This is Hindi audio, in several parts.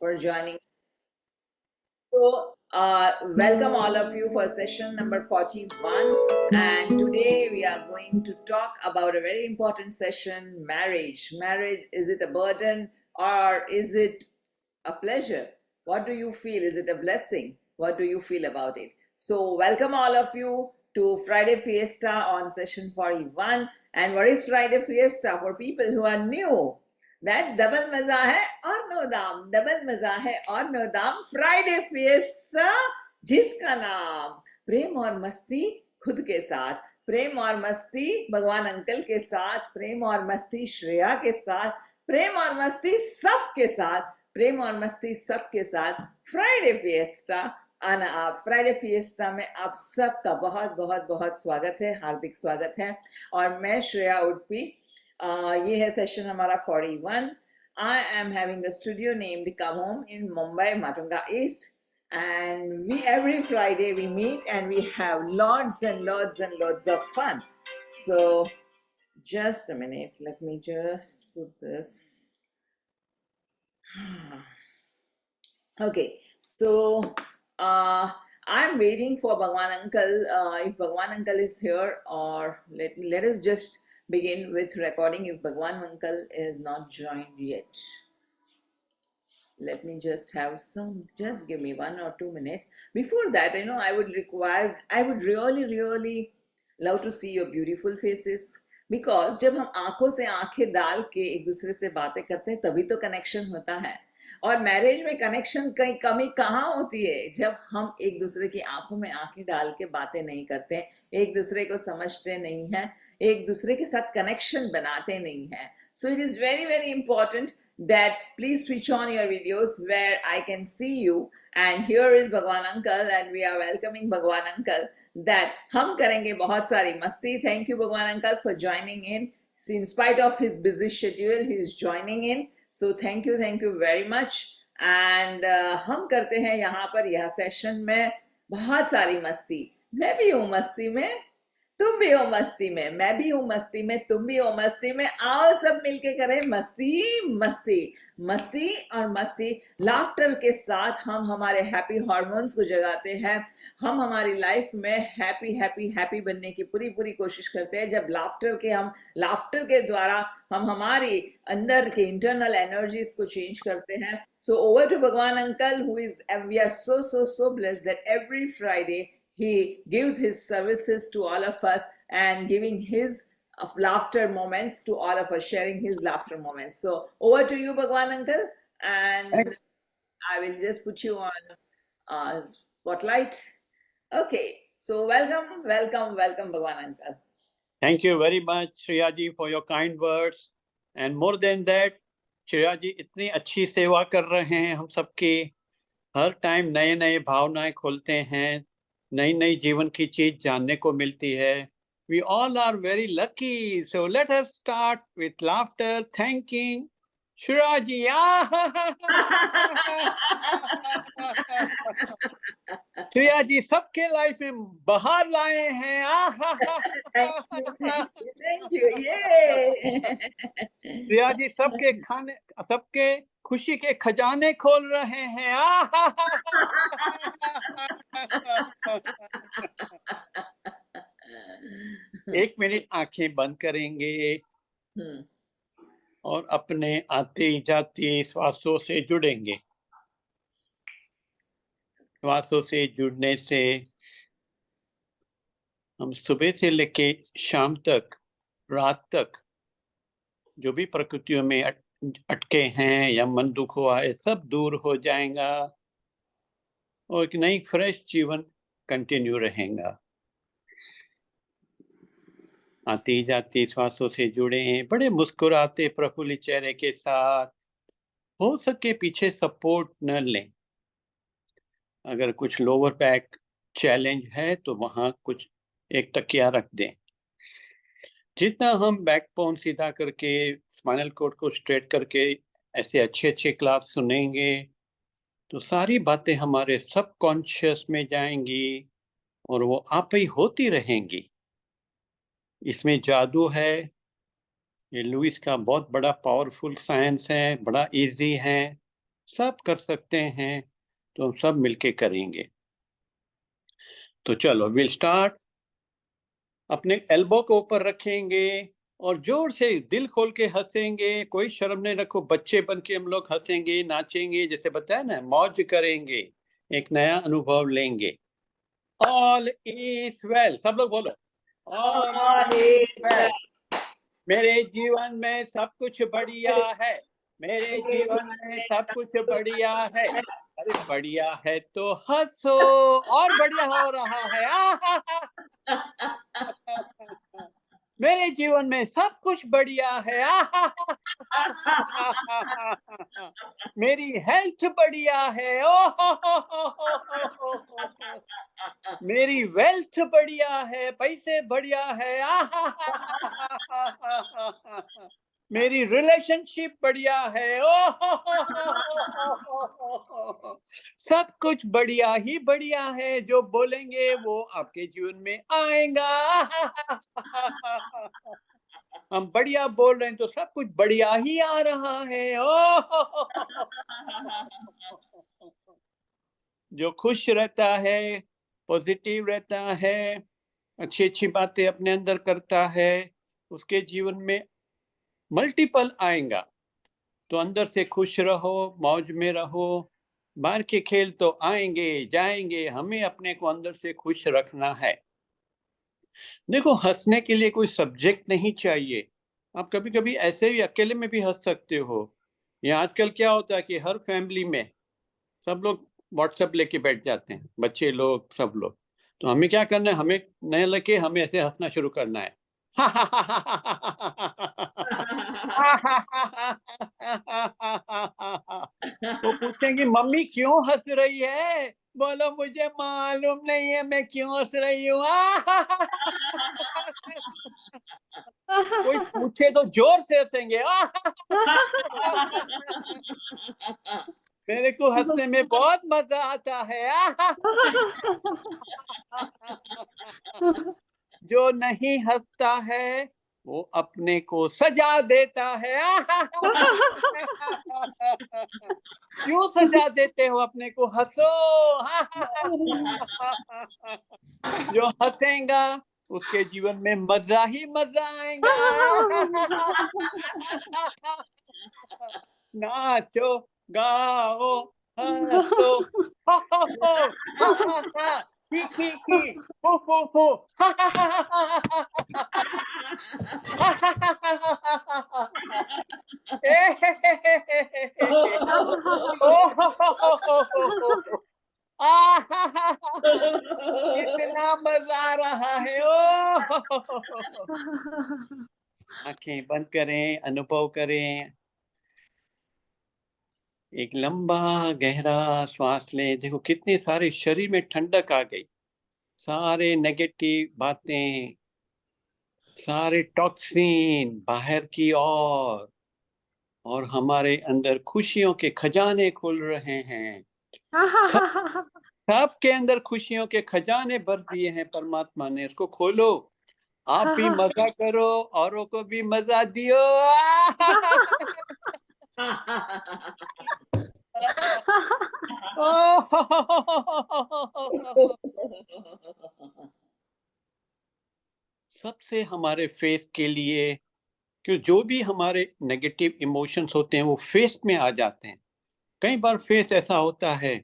for joining. So, welcome all of you for session number 41. And today we are going to talk about a very important session, marriage. Marriage, is it a burden or is it a pleasure? What do you feel? Is it a blessing? What do you feel about it? So, welcome all of you to Friday Fiesta on session 41. And what is Friday Fiesta for people who are new? That double मजा है और नो दाम, डबल मजा है और नो दाम, फ्राइडे फिएस्टा जिसका नाम प्रेम और मस्ती खुद के साथ, प्रेम और मस्ती भगवान अंकल के साथ, प्रेम और मस्ती श्रेया के साथ, प्रेम और मस्ती सबके साथ, प्रेम और मस्ती सबके साथ फ्राइडे फिएस्टा आना। आप फ्राइडे फिएस्टा में आप सबका बहुत बहुत बहुत स्वागत है, हार्दिक स्वागत है। और मैं श्रेया उडपी, ये है सेशन हमारा 41। I am having a studio named Come Home in Mumbai, Matunga East, and we every Friday we meet and we have lots and lots and lots of fun. So just a minute, let me just put this. Okay, so I'm waiting for Bhagwan Uncle. If Bhagwan Uncle is here, or let us just begin with recording if Bhagwan Uncle is not joined yet. Let me just have just give me 1 or 2 minutes. Before that, I would really love to see your beautiful faces, because जब हम आंखों से आंखें डाल के एक दूसरे से बातें करते हैं तभी तो कनेक्शन होता है। और मैरिज में कनेक्शन कहीं कमी कहाँ होती है? जब हम एक दूसरे की आंखों में आंखें डाल के बातें नहीं करते, एक दूसरे को समझते नहीं हैं, एक दूसरे के साथ कनेक्शन बनाते नहीं हैं। So it is very very important that please switch on your videos where I can see you. And here is Bhagwan Uncle and we are welcoming Bhagwan Uncle that हम करेंगे बहुत सारी मस्ती. Thank you Bhagwan Uncle for joining in. So in spite of his busy schedule, he is joining in. So thank you very much. And हम करते हैं यहाँ पर यह सेशन में बहुत सारी मस्ती. मैं भी हूँ मस्ती में, तुम भी हो मस्ती में, मैं भी हूँ मस्ती में, तुम भी हो मस्ती में. आओ सब मिलके करें मस्ती मस्ती मस्ती और मस्ती. लाफ्टर के साथ हम हमारे हैप्पी हार्मोन्स को जगाते हैं. हम हमारी लाइफ में हैप्पी हैप्पी हैप्पी बनने की पूरी कोशिश करते हैं. जब लाफ्टर के द्वारा हम हमारी अंदर के इंटरनल एनर्जीज को चेंज करते हैं. So over to Bhagwan uncle who is, we are so blessed that every Friday he gives his services to all of us and giving his laughter moments to all of us, sharing his laughter moments. So over to you Bhagwan Uncle, and I will just put you on spotlight. Okay, so welcome Bhagwan Uncle. Thank you very much Shreya ji for your kind words, and more than that Shreya ji इतनी अच्छी सेवा कर रहे हैं हम सबकी. हर टाइम नए नए भावनाएं खोलते हैं, नई नई जीवन की चीज जानने को मिलती है. We all are very lucky. So let us start with laughter, thanking Shreya जी. श्रेया जी सबके लाइफ में बाहर लाए हैं. Thank you. Yay. श्रेया जी सबके खुशी के खजाने खोल रहे हैं. एक मिनट आंखें बंद करेंगे और अपने आते जाते श्वासों से जुड़ेंगे. श्वासों से जुड़ने से हम सुबह से लेके शाम तक, रात तक जो भी प्रकृतियों में अटके हैं या मन दुख हुआ है सब दूर हो जाएगा और एक नई फ्रेश जीवन कंटिन्यू रहेगा. आती जाती श्वासों से जुड़े हैं, बड़े मुस्कुराते प्रफुल्लित चेहरे के साथ. हो सके पीछे सपोर्ट न लें. अगर कुछ लोअर बैक चैलेंज है तो वहां कुछ एक तकिया रख दें. जितना हम बैक बोन सीधा करके स्पाइनल कॉर्ड को स्ट्रेट करके ऐसे अच्छे क्लास सुनेंगे तो सारी बातें हमारे सबकॉन्शियस में जाएंगी और वो आप ही होती रहेंगी. इसमें जादू है. ये लुइस का बहुत बड़ा पावरफुल साइंस है, बड़ा इजी है. सब कर सकते हैं, तो हम सब मिलके करेंगे। तो चलो विल स्टार्ट। अपने एल्बो को ऊपर रखेंगे और जोर से दिल खोल के हंसेंगे, कोई शर्म नहीं रखो, बच्चे बन के हम लोग हंसेंगे, नाचेंगे, जैसे बताया ना, मौज करेंगे, एक नया अनुभव लेंगे। ऑल इज वेल, सब लोग बोलो, all All is is well. well. मेरे जीवन में सब कुछ बढ़िया है, मेरे जीवन में सब कुछ बढ़िया है। अरे बढ़िया है तो हंसो, और बढ़िया हो रहा है। मेरे जीवन में सब कुछ बढ़िया है। मेरी हेल्थ बढ़िया है। मेरी वेल्थ बढ़िया है, पैसे बढ़िया है। मेरी रिलेशनशिप बढ़िया है। सब कुछ बढ़िया ही बढ़िया है, जो बोलेंगे वो आपके जीवन में आएगा। हम बढ़िया बोल रहे हैं तो सब कुछ बढ़िया ही आ रहा है। जो खुश रहता है, पॉजिटिव रहता है, अच्छी अच्छी बातें अपने अंदर करता है, उसके जीवन में मल्टीपल आएगा। तो अंदर से खुश रहो, मौज में रहो। बाहर के खेल तो आएंगे जाएंगे, हमें अपने को अंदर से खुश रखना है। देखो, हंसने के लिए कोई सब्जेक्ट नहीं चाहिए। आप कभी कभी ऐसे भी अकेले में भी हंस सकते हो। या आजकल क्या होता है कि हर फैमिली में सब लोग व्हाट्सएप लेके बैठ जाते हैं, बच्चे लोग, सब लोग। तो हमें क्या करना है, हमें नए लेके हमें ऐसे हंसना शुरू करना है। वो पूछेंगे मम्मी क्यों हंस रही है, बोलो मुझे मालूम नहीं है मैं क्यों हंस रही हूँ। कोई पूछे तो जोर से हंसेंगे। मेरे को हंसने में बहुत मजा आता है। जो नहीं हंसता है वो अपने को सजा देता है। क्यों सजा देते हो अपने को, हंसो। जो हंसेगा उसके जीवन में मजा ही मजा आएगा। नाचो, गाओ, हंसो। हो, हो, हा, हा, हा, ही, हु, हु, ए, हे, हे, हे, हे, हे, हे, हे। ओ, हो, कितना मजा आ रहा है। ओ, आंखें बंद करें, अनुभव करें। एक लंबा गहरा श्वास लें। देखो कितनी सारी शरीर में ठंडक आ गई। सारे नेगेटिव बातें, सारे टॉक्सिन बाहर की ओर, और हमारे अंदर खुशियों के खजाने खुल रहे हैं। सब सबके अंदर खुशियों के खजाने भर दिए हैं परमात्मा ने, उसको खोलो। आप भी मजा करो, औरों को भी मजा दियो। सबसे हमारे फेस के लिए, कि जो भी हमारे नेगेटिव इमोशंस होते हैं वो फेस में आ जाते हैं। कई बार फेस ऐसा होता है,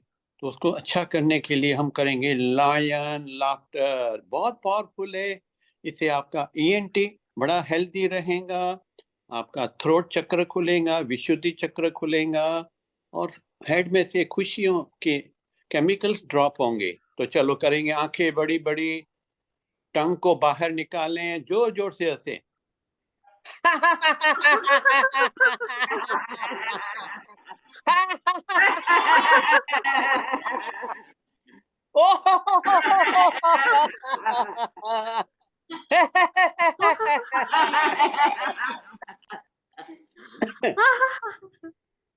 तो उसको अच्छा करने के लिए हम करेंगे लायन लाफ्टर, बहुत पावरफुल है। इससे आपका ईएनटी बड़ा हेल्दी रहेगा, आपका थ्रोट चक्र खुलेगा, विशुद्धि चक्र खुलेगा, और हेड में से खुशियों के केमिकल्स ड्रॉप होंगे। तो चलो करेंगे, आंखें बड़ी बड़ी, टंग को बाहर निकालें, जोर जोर से हंसे।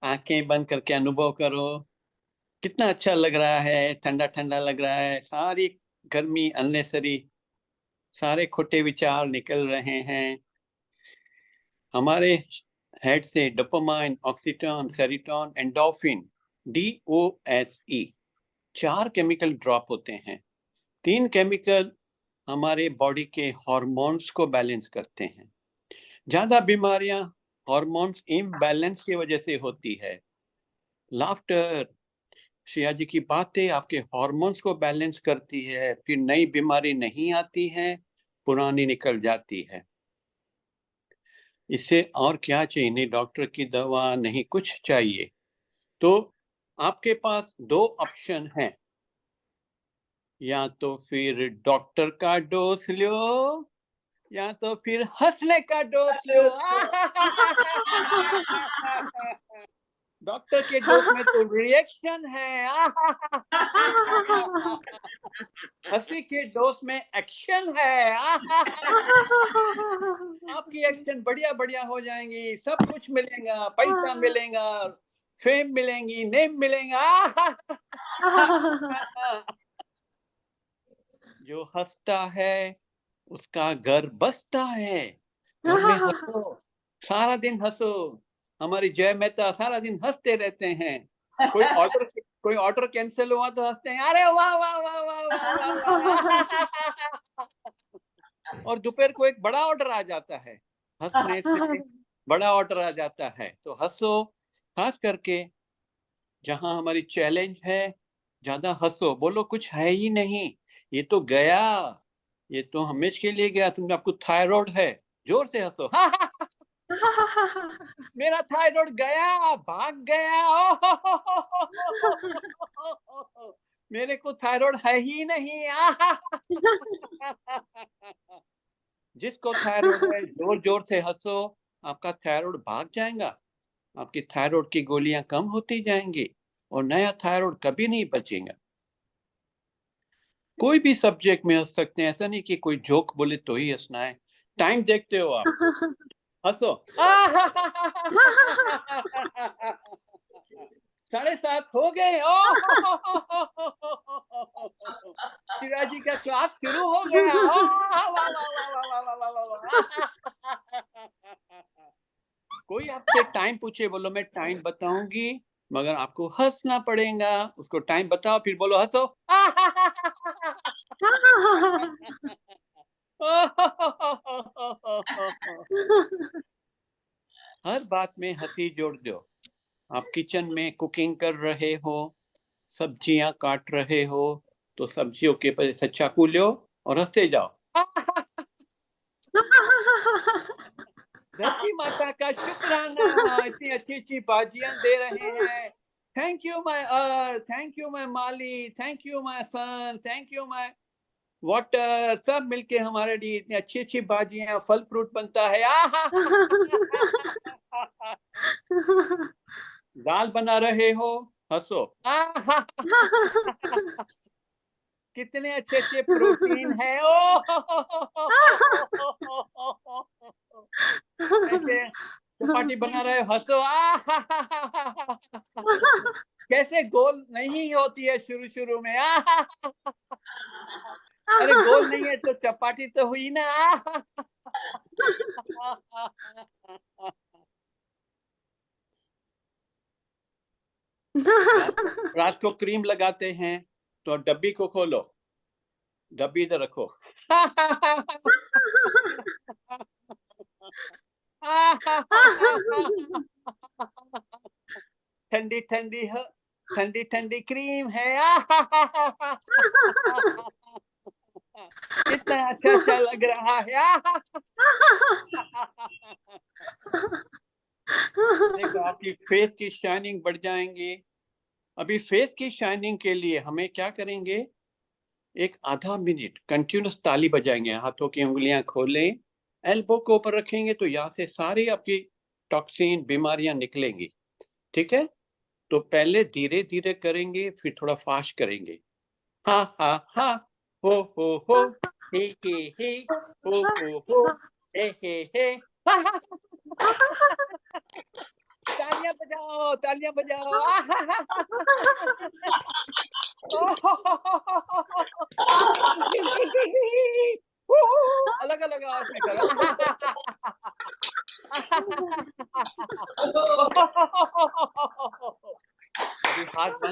आंखें बंद करके अनुभव करो, कितना अच्छा लग रहा है, ठंडा ठंडा लग रहा है, सारी गर्मी अननेसरी, सारे खोटे विचार निकल रहे हैं। हमारे हेड से dopamine, oxytocin, serotonin, endorphin DOSE 4 chemical drop होते हैं। 3 केमिकल हमारे बॉडी के हार्मोन्स को बैलेंस करते हैं। ज्यादा बीमारियां हार्मोन्स इम्बैलेंस की वजह से होती है। लाफ्टर, श्रेया जी की बातें आपके हार्मोन्स को बैलेंस करती है, फिर नई बीमारी नहीं आती है, पुरानी निकल जाती है। इससे और क्या चाहिए? नहीं डॉक्टर की दवा, नहीं कुछ चाहिए। तो आपके पास 2 ऑप्शन हैं, या तो फिर डॉक्टर का डोज लो, या तो फिर हंसने का डोज लो। डॉक्टर के डोज में तो रिएक्शन है, हंसी के डोज में एक्शन है। आपकी एक्शन बढ़िया बढ़िया हो जाएंगी, सब कुछ मिलेगा, पैसा मिलेगा, फेम मिलेंगी, नेम मिलेगा। जो हंसता है उसका घर बसता है। घर में हंसो, सारा दिन हंसो। हमारी जय मेहता सारा दिन हंसते रहते हैं। कोई ऑर्डर कैंसिल हुआ तो हंसते हैं, अरे वाह वाह वाह वाह वाह वाह वाह। और दोपहर को एक बड़ा ऑर्डर आ जाता है, हंसने से बड़ा ऑर्डर आ जाता है। तो हंसो, खास करके जहां हमारी चैलेंज है, ज्यादा हंसो, बोलो कुछ है ही नहीं, ये तो गया, ये तो हमेशा के लिए गया, तुमने, आपको थायराइड है, जोर से हंसो। मेरा थायराइड गया, भाग गया। मेरे को थायराइड है ही नहीं। जिसको थायराइड है जोर जोर से हंसो, आपका थायराइड भाग जाएगा, आपकी थायराइड की गोलियां कम होती जाएंगी और नया थायराइड कभी नहीं बचेगा। कोई भी सब्जेक्ट में हंस सकते हैं, ऐसा नहीं कि कोई जोक बोले तो ही हंसना है। टाइम देखते हो आप, हंसो। 7:30 हो गए। शिवाजी का क्लास शुरू हो गया। कोई आपसे टाइम पूछे, बोलो मैं टाइम बताऊंगी, मगर आपको हंसना पड़ेगा। उसको टाइम बताओ, फिर बोलो हंसो। हर बात में हंसी जोड़ दो। आप किचन में कुकिंग कर रहे हो, सब्जियां काट रहे हो, तो सब्जियों के ऊपर से चाकू लो और हंसते जाओ। धरती माता का शुक्राना, इतनी अच्छी अच्छी बाजियां दे रहे हैं। Thank you my earth, thank you my Mali, thank you my son, thank you my water, सब मिलके हमारे लिए इतनी अच्छी अच्छी बाजियां, फल फ्रूट बनता है। दाल बना रहे हो, हंसो। कितने अच्छे अच्छे प्रोटीन है। ओ ऐसे चपाती बना रहे हो, हंसो। कैसे गोल नहीं होती है शुरू शुरू में। अरे गोल नहीं है तो चपाती तो हुई ना। रात को क्रीम लगाते हैं तो डब्बी को खोलो, डब्बी इधर रखो। ठंडी ठंडी है, ठंडी ठंडी क्रीम है। कितना अच्छा अच्छा लग रहा है। देखो आपकी फेस की शाइनिंग बढ़ जाएंगी। अभी फेस की शाइनिंग के लिए हमें क्या करेंगे, एक आधा मिनट कंटिन्यूस ताली बजाएंगे, हाथों की उंगलियां खोलें, एल्बो को ऊपर रखेंगे, तो यहाँ से सारी आपकी टॉक्सिन बीमारियां निकलेंगी। ठीक है, तो पहले धीरे धीरे करेंगे, फिर थोड़ा फास्ट करेंगे। हा हा हा, हो, हे, हो, हे। तालियां बजाओ, तालियां बजाओ। अलग अलग आवाज में करो। अभी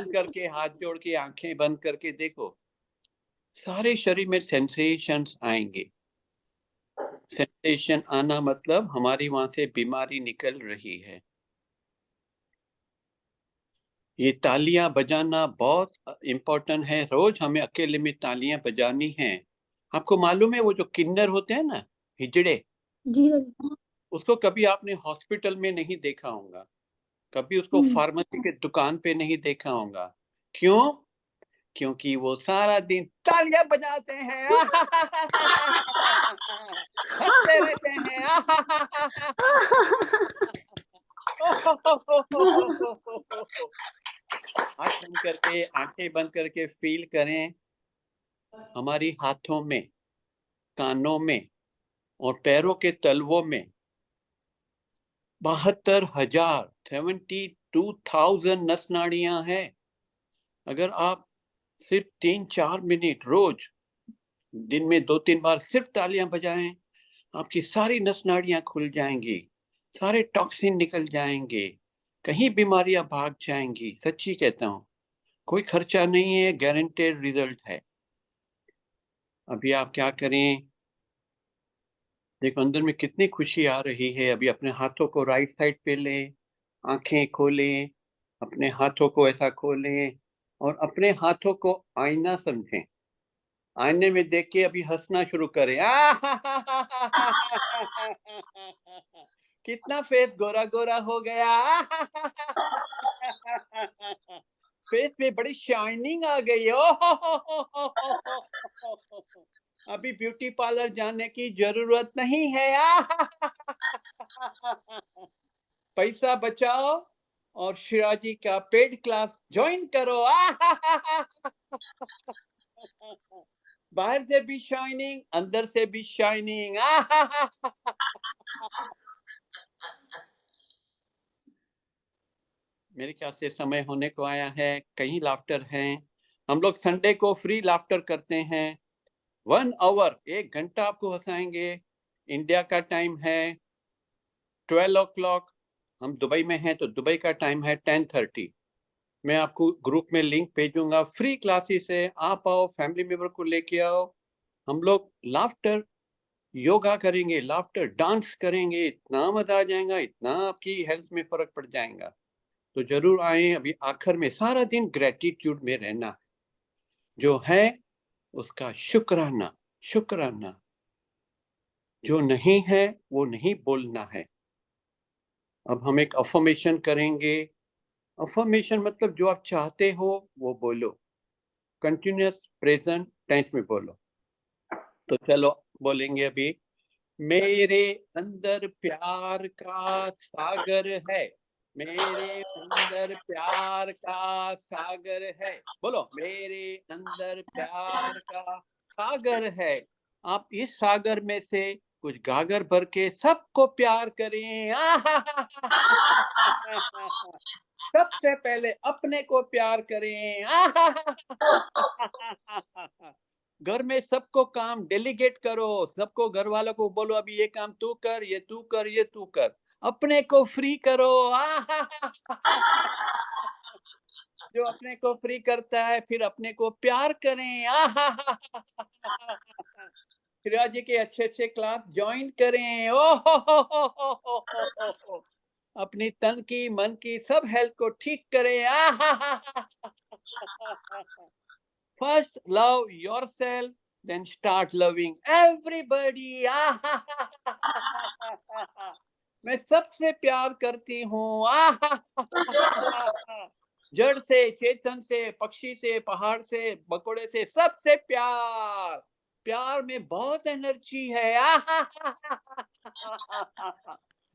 बंद करके, हाथ जोड़ के, आंखें बंद करके देखो, सारे शरीर में सेंसेशंस आएंगे। सेंसेशन आना मतलब हमारी वहां से बीमारी निकल रही है। ये तालियां बजाना बहुत इम्पोर्टेंट है। रोज हमें अकेले में तालियां बजानी है। आपको मालूम है वो जो किन्नर होते हैं ना, हिजड़े, जी सर। उसको कभी आपने हॉस्पिटल में नहीं देखा होगा, कभी उसको हम्म। फार्मेसी के दुकान पे नहीं देखा होगा। क्यों? क्योंकि वो सारा दिन तालियां बजाते हैं, हंसते रहते हैं। आंख बंद करके, आंखें बंद करके फील करें, हमारी हाथों में, कानों में और पैरों के तलवों में 72,000 नस नाड़ियां हैं। अगर आप सिर्फ 3-4 मिनट रोज दिन में 2-3 बार सिर्फ तालियां बजाएं, आपकी सारी नस नाड़ियां खुल जाएंगी, सारे टॉक्सिन निकल जाएंगे, कहीं बीमारियां भाग जाएंगी। सच्ची कहता हूं, कोई खर्चा नहीं है, गारंटेड रिजल्ट है। अभी आप क्या करें, देखो अंदर में कितनी खुशी आ रही है। अभी अपने हाथों को राइट साइड पे लें, आंखें खोलें, अपने हाथों को ऐसा खोलें और अपने हाथों को आईना समझें। आईने में देख के अभी हंसना शुरू करें। कितना फेस गोरा गोरा हो गया। फेस में बड़ी शाइनिंग आ गई। अभी ब्यूटी पार्लर जाने की जरूरत नहीं है। पैसा बचाओ और शिवाजी का पेड क्लास ज्वाइन करो। बाहर से भी शाइनिंग, अंदर से भी शाइनिंग। मेरे ख्याल से समय होने को आया है, कहीं लाफ्टर हैं। हम लोग संडे को फ्री लाफ्टर करते हैं। 1 आवर, 1 घंटा आपको हंसाएंगे। इंडिया का टाइम है 12 o'clock, हम दुबई में हैं तो दुबई का टाइम है 10:30। मैं आपको ग्रुप में लिंक भेजूंगा, फ्री क्लासेस है, आप आओ, फैमिली मेंबर को लेके आओ। हम लोग लाफ्टर योगा करेंगे, लाफ्टर डांस करेंगे, इतना मजा आ जाएगा, इतना आपकी हेल्थ में फर्क पड़ जाएगा। तो जरूर आए। अभी आखिर में सारा दिन ग्रेटिट्यूड में रहना, जो है उसका शुक्राना, शुक्राना। जो नहीं है वो नहीं बोलना है। अब हम एक अफर्मेशन करेंगे। अफर्मेशन मतलब जो आप चाहते हो वो बोलो, कंटिन्यूअस प्रेजेंट टेंस में बोलो। तो चलो बोलेंगे अभी, मेरे अंदर प्यार का सागर है, मेरे अंदर प्यार का सागर है। बोलो, मेरे अंदर प्यार का सागर है। आप इस सागर में से कुछ गागर भर के सबको प्यार करें। सबसे पहले अपने को प्यार करें। घर में सबको काम डेलीगेट करो, सबको, घर वालों को बोलो अभी ये काम तू कर, ये तू कर, ये तू कर। अपने को फ्री करो। जो अपने को फ्री करता है फिर अपने को प्यार करें। शिवाजी के अच्छे अच्छे क्लास ज्वाइन करें। अपनी तन की, मन की, सब हेल्थ को ठीक करें। First love yourself, then start loving everybody. मैं सबसे प्यार करती हूँ। जड़ से, चेतन से, पक्षी से, पहाड़ से, मकोड़े से, सबसे प्यार। प्यार में बहुत एनर्जी है।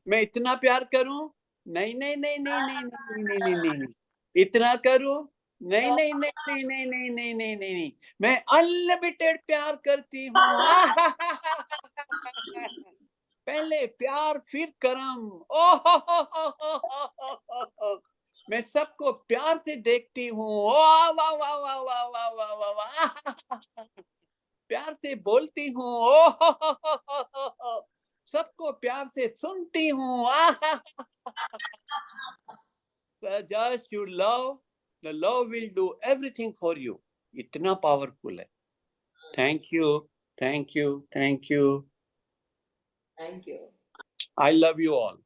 मैं इतना प्यार करूं? नहीं नहीं नहीं नहीं नहीं नहीं नहीं नहीं नहीं नहीं। इतना करूं? नहीं नहीं नहीं नहीं नहीं नहीं नहीं नहीं नहीं नहीं। मैं अनलिमिटेड प्यार करती हूँ। पहले प्यार फिर कर्म। मैं सबको प्यार से देखती हूँ। वाह वाह वाह वाह वाह वाह वाह वाह वाह। प्यार से बोलती हूँ। सबको प्यार से सुनती हूँ। Just you love The love will do everything for you. इतना powerful है. Thank you, thank you, thank you. Thank you. I love you all.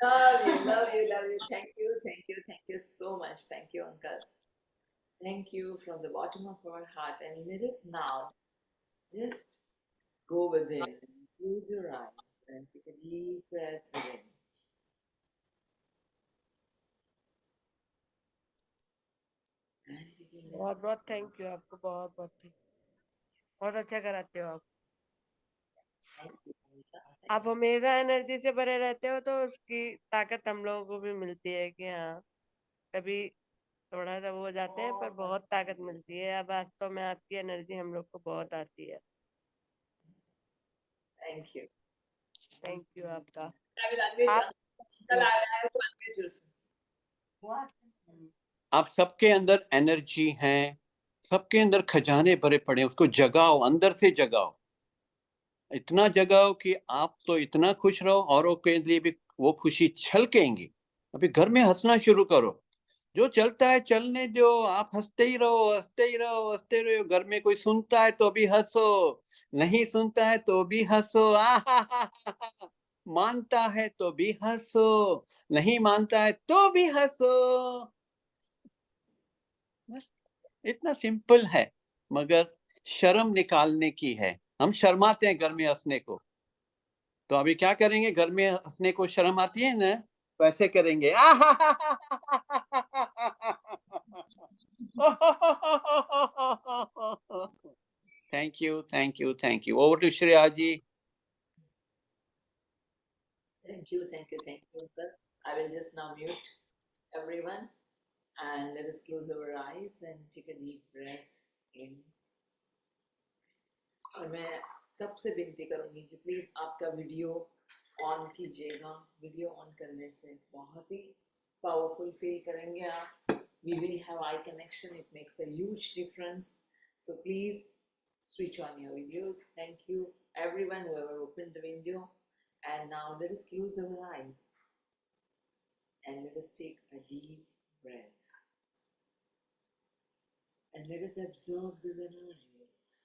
Love you, love you, love you. Thank you, thank you, thank you so much. Thank you, Uncle. Thank you from the bottom of our heart. And let us now just go within, close your eyes, and take a deep breath within. And take a बहुत बहुत थैंक यू आपको, बहुत बहुत thank you। बहुत अच्छा कराते हो आप। thank you, Anita. आप हमेशा एनर्जी से भरे रहते हो, तो उसकी ताकत हम लोगों को भी मिलती है कि हाँ, कभी थोड़ा सा वो हो जाते हैं पर बहुत ताकत मिलती है। अब वास्तव में आपकी एनर्जी हम लोग को बहुत आती है। Thank you. थैंक यू आपका। I will unmute. आप Uncle, I have to unmute you. आप सबके अंदर एनर्जी है, सबके अंदर खजाने भरे पड़े, उसको जगाओ, अंदर से जगाओ। इतना जगाओ कि आप तो इतना खुश रहो, औरों के लिए भी वो खुशी छलकेंगी। अभी घर में हंसना शुरू करो। जो चलता है चलने दो, आप हंसते ही रहो, हंसते ही रहो, हंसते रहो। घर में कोई सुनता है तो भी हंसो, नहीं सुनता है तो भी हंसो। मानता है तो भी हंसो, नहीं मानता है तो भी हंसो। बस इतना सिंपल है, मगर शर्म निकालने की है। हम शर्माते हैं घर में हंसने को। तो अभी क्या करेंगे? घर में हंसने को शर्म आती है ना, तो ऐसे करेंगे। Thank you, thank you, thank you. Over to Shreya ji. Thank you, thank you, thank you, Uncle. I will just now mute everyone and let us close our eyes and take a deep breath in. और मैं सबसे विनती करूंगी कि प्लीज आपका वीडियो ऑन कीजिएगा। वीडियो ऑन करने से बहुत ही पावरफुल फील करेंगे आप। We will have eye connection. It makes a huge difference. So please switch on your videos. Thank you, everyone, whoever opened the video. And now let us close our eyes and let us take a deep breath. And let us absorb these energies.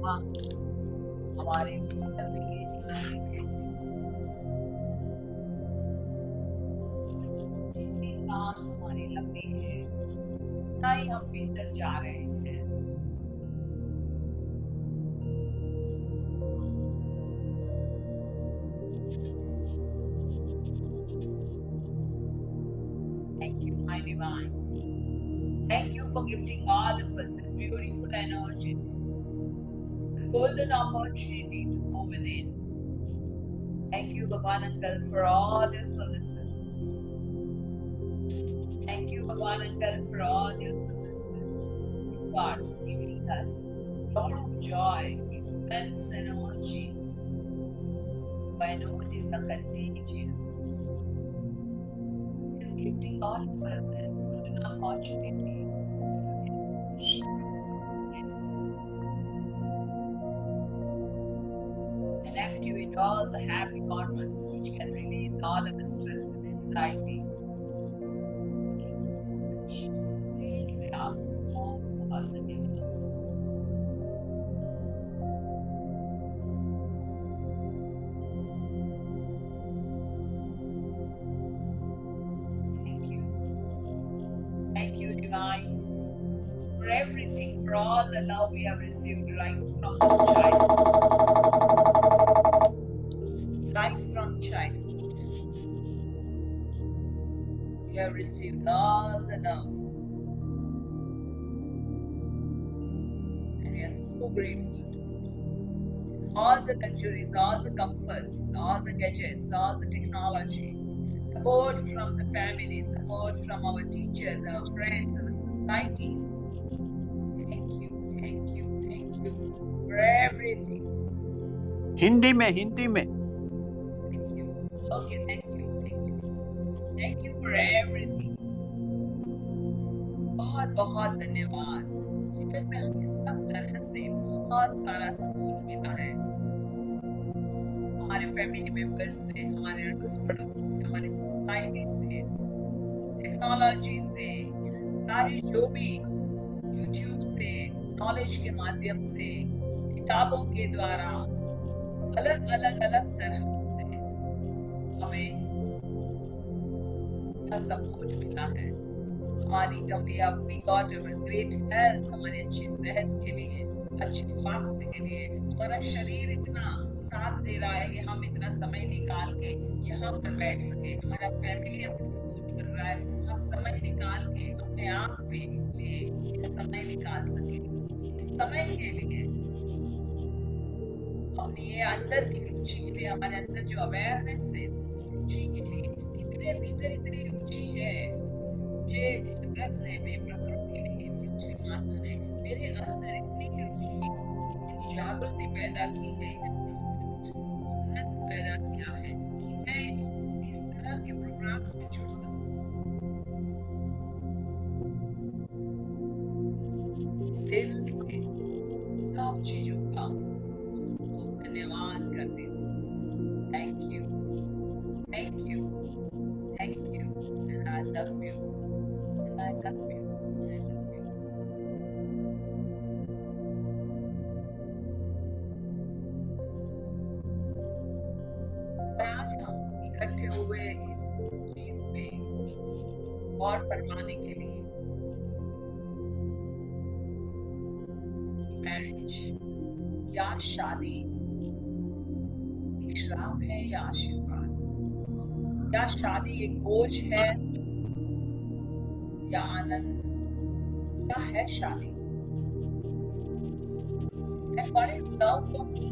हमारे जिंदगी में जितनी सांस हमारी लंबी है उतना ही हम भीतर जा रहे हैं। Thank you, my divine. Thank you for gifting all of us this beautiful energies, this golden opportunity to go within. Thank you, Bhagwan Uncle, for all your services. Thank you, Bhagwan Uncle, for all your services. You are giving us a lot of joy, immense energy. Your energies are contagious. It's gifting all of us a golden opportunity and activate all the happy hormones which can release all of the stress and anxiety. Thank you so much. दिल से आपको बहुत धन्यवाद। Thank you, Divine, for everything, for all the love we have received right from childhood. We have received all the love, and we are so grateful. All the luxuries, all the comforts, all the gadgets, all the technology, support from the family, support from our teachers, our friends, our society. Thank you for everything. Hindi में Thank you. Okay, thank you. Thank you for everything. बहुत बहुत धन्यवाद। जीवन में हमें सब तरह से बहुत सारा सपोर्ट मिला है, हमारे फैमिली मेंबर्स से, हमारे अड़ोस पड़ोस से, हमारी सोसाइटी से, टेक्नोलॉजी से, सारे जो भी यूट्यूब से, नॉलेज के माध्यम से, किताबों के द्वारा, अलग तरह से हमें सपोर्ट मिला है। हमारी we got a great health, हमारी अच्छी सेहत के लिए, अच्छे स्वास्थ्य के लिए। हमारा शरीर इतना साथ दे रहा है कि हम इतना समय निकाल के यहाँ पर बैठ सके। हमारा फैमिली हमें सपोर्ट कर रहा है, हम समय निकाल के अपने आप के लिए समय निकाल सके। इस समय के लिए अपनी ये अंदर की रुचि के लिए, हमारे अंदर जो अवेयरनेस है उस रुचि के लिए, मेरे भीतर इतनी रुचि है, मुझे कुदरत ने, प्रकृति ने, पृथ्वी माता ने मेरे अंदर इतनी रुचि, इतनी जागृति पैदा की है, इतना पैदा किया है कि मैं इस तरह के प्रोग्राम्स में जुड़ सकूं। दिल से सब चीजों का धन्यवाद करती हूँ। Thank you, and I love you, and I love you, and I love you. और आज हम इकट्ठे हुए इस चीज पे और फरमाने के लिए, मैरिज या शादी एक श्राप है या आशीर्वाद, या शादी एक बोझ है या आनंद, क्या है शादी? And what is love for me?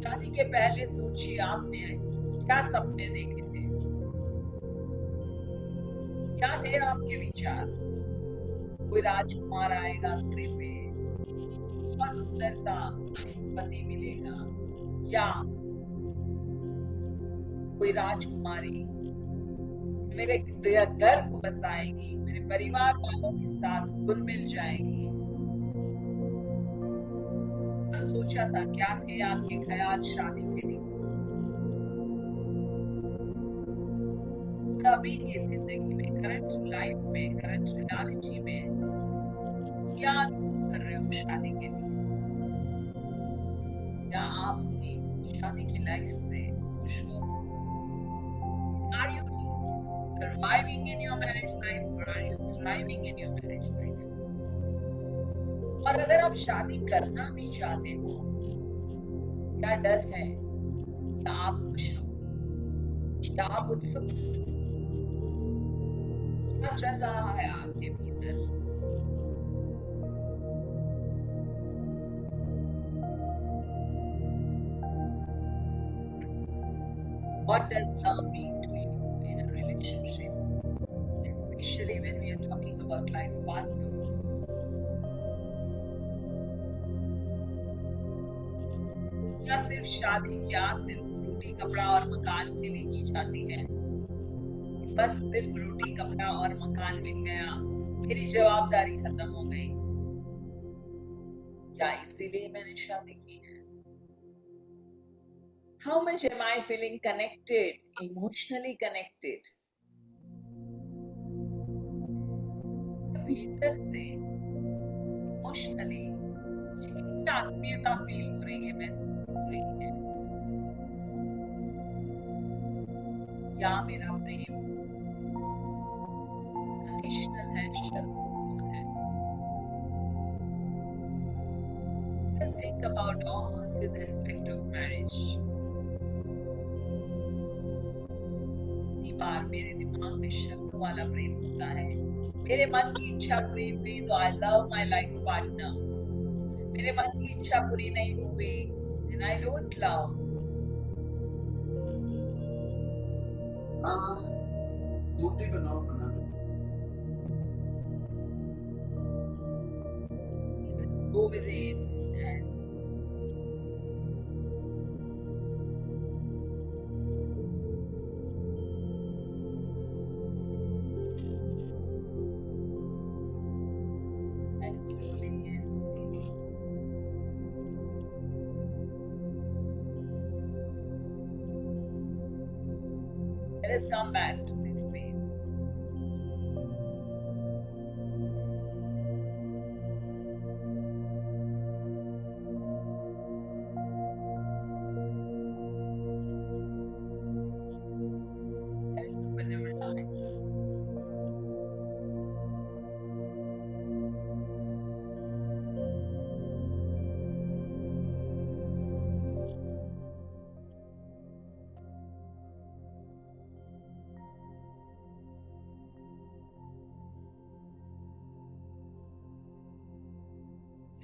शादी के पहले सोचिए आपने क्या सपने देखे थे, क्या थे आपके विचार? कोई राजकुमार आएगा घर पे, बहुत सुंदर सा पति मिलेगा, या कोई राजकुमारी मेरे घर को बसाएगी, मेरे परिवार वालों के साथ घुल मिल जाएगी। सोचा था, क्या थे आपके ख्याल शादी के लिए? अभी की जिंदगी में, करंट लाइफ में, करंट रियलिटी में क्या अनुभव कर रहे हो शादी के लिए, या आप अपनी शादी की लाइफ से खुश हो? Are you surviving in your marriage life or are you thriving in your marriage life? और अगर आप शादी करना भी चाहते हो, क्या डर है? क्या आप खुश हो? क्या आप उत्सुक हो? क्या चल रहा है आपके भीतर? What does love mean to you in a relationship? Especially when we are talking about life partner. क्या सिर्फ शादी क्या सिर्फ रोटी कपड़ा और मकान के लिए की जाती है? बस सिर्फ रोटी कपड़ा और मकान मिल गया, मेरी जवाबदारी खत्म हो गई। क्या इसीलिए मैंने शादी की है? How much am I feeling connected, emotionally connected? भीतर से इमोशनली मुझे कितनी आत्मीयता फील हो रही है, महसूस हो रही है? क्या मेरा प्रेम कंडीशनल है, शर्तों है? Let's think about all this aspect of marriage. बार मेरे दिमाग में शब्द वाला प्रेम होता है, मेरे मन की इच्छा पूरी हुई तो I love my life partner, मेरे मन की इच्छा पूरी नहीं हुई then I don't love. Let's go within and slowly and slowly. Let us come back to this space. Let us open our eyes.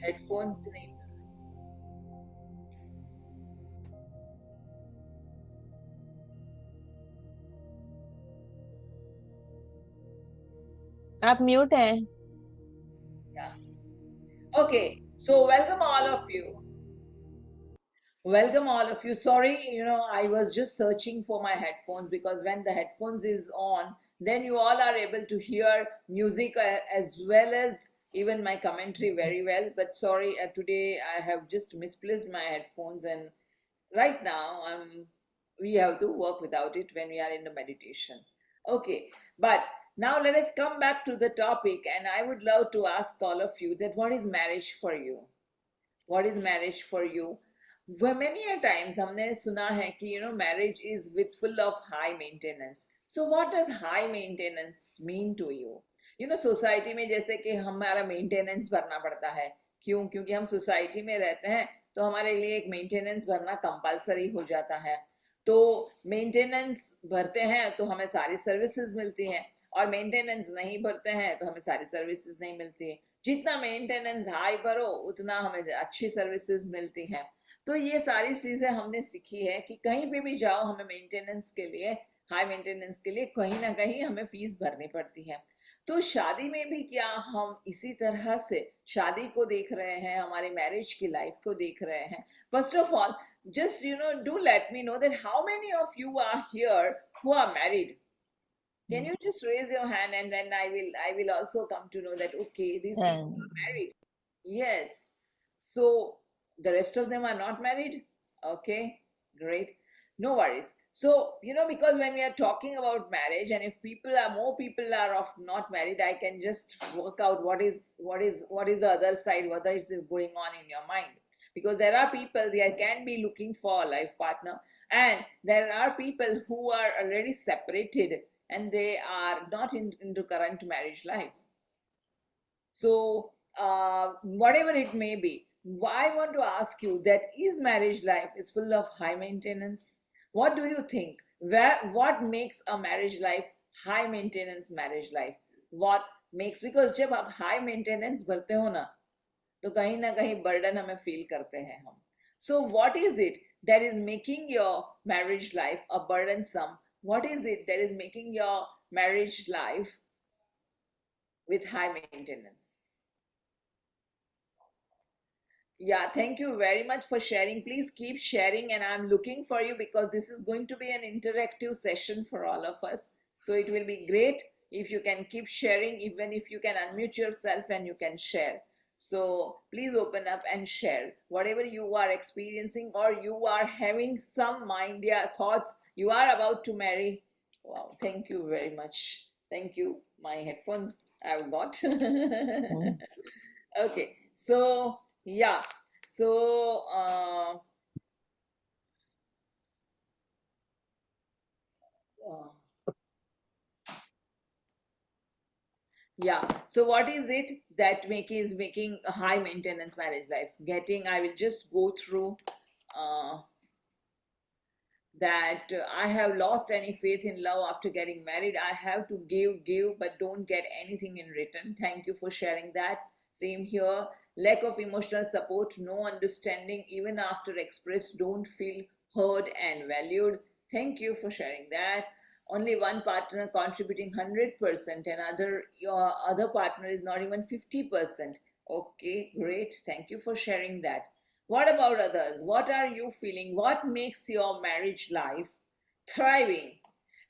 Headphones नहीं, आप म्यूट हैं। yeah. Okay, so welcome all of you. Welcome all of you. Sorry, I was just searching for my headphones because when the headphones is on, then you all are able to hear music as well as even my commentary very well. But sorry, today I have just misplaced my headphones, and right now we have to work without it when we are in the meditation. Okay, but now let us come back to the topic, and I would love to ask all of you that what is marriage for you? What is marriage for you? Many a times हमने सुना है कि marriage is with full of high maintenance. So what does high maintenance mean to you? Society में जैसे कि हमारा मेंटेनेंस भरना पड़ता है, क्यों? क्योंकि हम सोसाइटी में रहते हैं तो हमारे लिए एक मेंटेनेंस भरना कंपलसरी हो जाता है। तो मेंटेनेंस भरते हैं तो हमें सारी सर्विसेज मिलती हैं, और मेंटेनेंस नहीं भरते हैं तो हमें सारी सर्विसेज नहीं मिलती। जितना मेंटेनेंस हाई भरो उतना हमें अच्छी सर्विसेज मिलती हैं। तो ये सारी चीजें हमने सीखी है कि कहीं पे भी जाओ हमें मेंटेनेंस के लिए, हाई मेंटेनेंस के लिए कहीं ना कहीं हमें फीस भरनी पड़ती है। तो शादी में भी क्या हम इसी तरह से शादी को देख रहे हैं, हमारे मैरिज की लाइफ को देख रहे हैं? First of all, just do let me know that how many of you are here who are married. Can you just raise your hand, and then I will also come to know that okay, these people are married. Yes. So the rest of them are not married. Okay, great. No worries. So, because when we are talking about marriage, and if more people are of not married, I can just work out what is the other side, what is going on in your mind. Because there are people, they can be looking for a life partner, and there are people who are already separated and they are not into current marriage life. So, whatever it may be, I want to ask you that is marriage life is full of high maintenance? What do you think? What makes a marriage life high maintenance marriage life? What makes, because जब आप high maintenance भरते हो तो कहीं ना कहीं burden हमें feel करते हैं हम. So what is it that is making your marriage life a burdensome? What is it that is making your marriage life with high maintenance? Yeah, thank you very much for sharing. Please keep sharing, and I'm looking for you because this is going to be an interactive session for all of us. So it will be great if you can keep sharing, even if you can unmute yourself and you can share. So please open up and share whatever you are experiencing, or you are having some idea, thoughts, you are about to marry. Wow, thank you very much. Thank you. My headphones I've got. Okay, so yeah, so yeah, so what is it that is making a high maintenance marriage life? I will just go through that I have lost any faith in love after getting married. I have to give, but don't get anything in return. Thank you for sharing that. Same here. Lack of emotional support, no understanding, even after expressed, don't feel heard and valued. Thank you for sharing that. Only one partner contributing 100%, and your other partner is not even 50%. Okay, great. Thank you for sharing that. What about others? What are you feeling? What makes your marriage life thriving?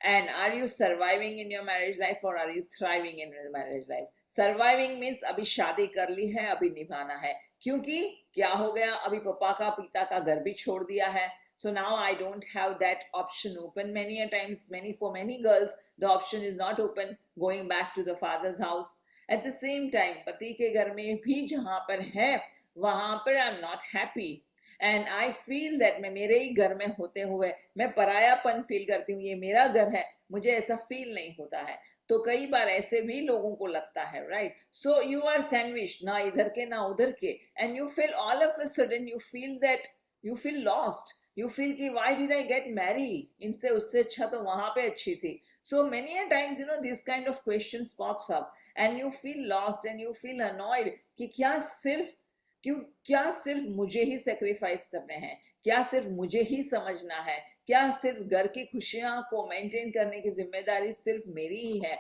And are you surviving in your marriage life, or are you thriving in your marriage life? Surviving means अभी शादी कर ली है, अभी निभाना है. क्योंकि क्या हो गया, अभी पापा का पिता का घर भी छोड़ दिया है. So now I don't have that option open. Many a times, for many girls, the option is not open going back to the father's house. At the same time, पति के घर में भी जहाँ पर है, वहां पर I am not happy, and I feel that मैं मेरे ही घर में होते हुए मैं परायापन फील करती हूँ. ये मेरा घर है, मुझे ऐसा फील नहीं होता है. तो कई बार ऐसे भी लोगों को लगता है, right? So you are sandwich, ना इधर के ना उधर के, and you feel all of a sudden you feel that you feel lost. You feel कि why did I get marry, इनसे उससे अच्छा तो वहां पे अच्छी थी. So many a times, this kind of questions pops up, and you feel lost and you feel annoyed कि क्या सिर्फ मुझे ही सेक्रीफाइस करने हैं? क्या सिर्फ मुझे ही समझना है? क्या सिर्फ घर की खुशियां को मेंटेन करने की जिम्मेदारी सिर्फ मेरी ही है?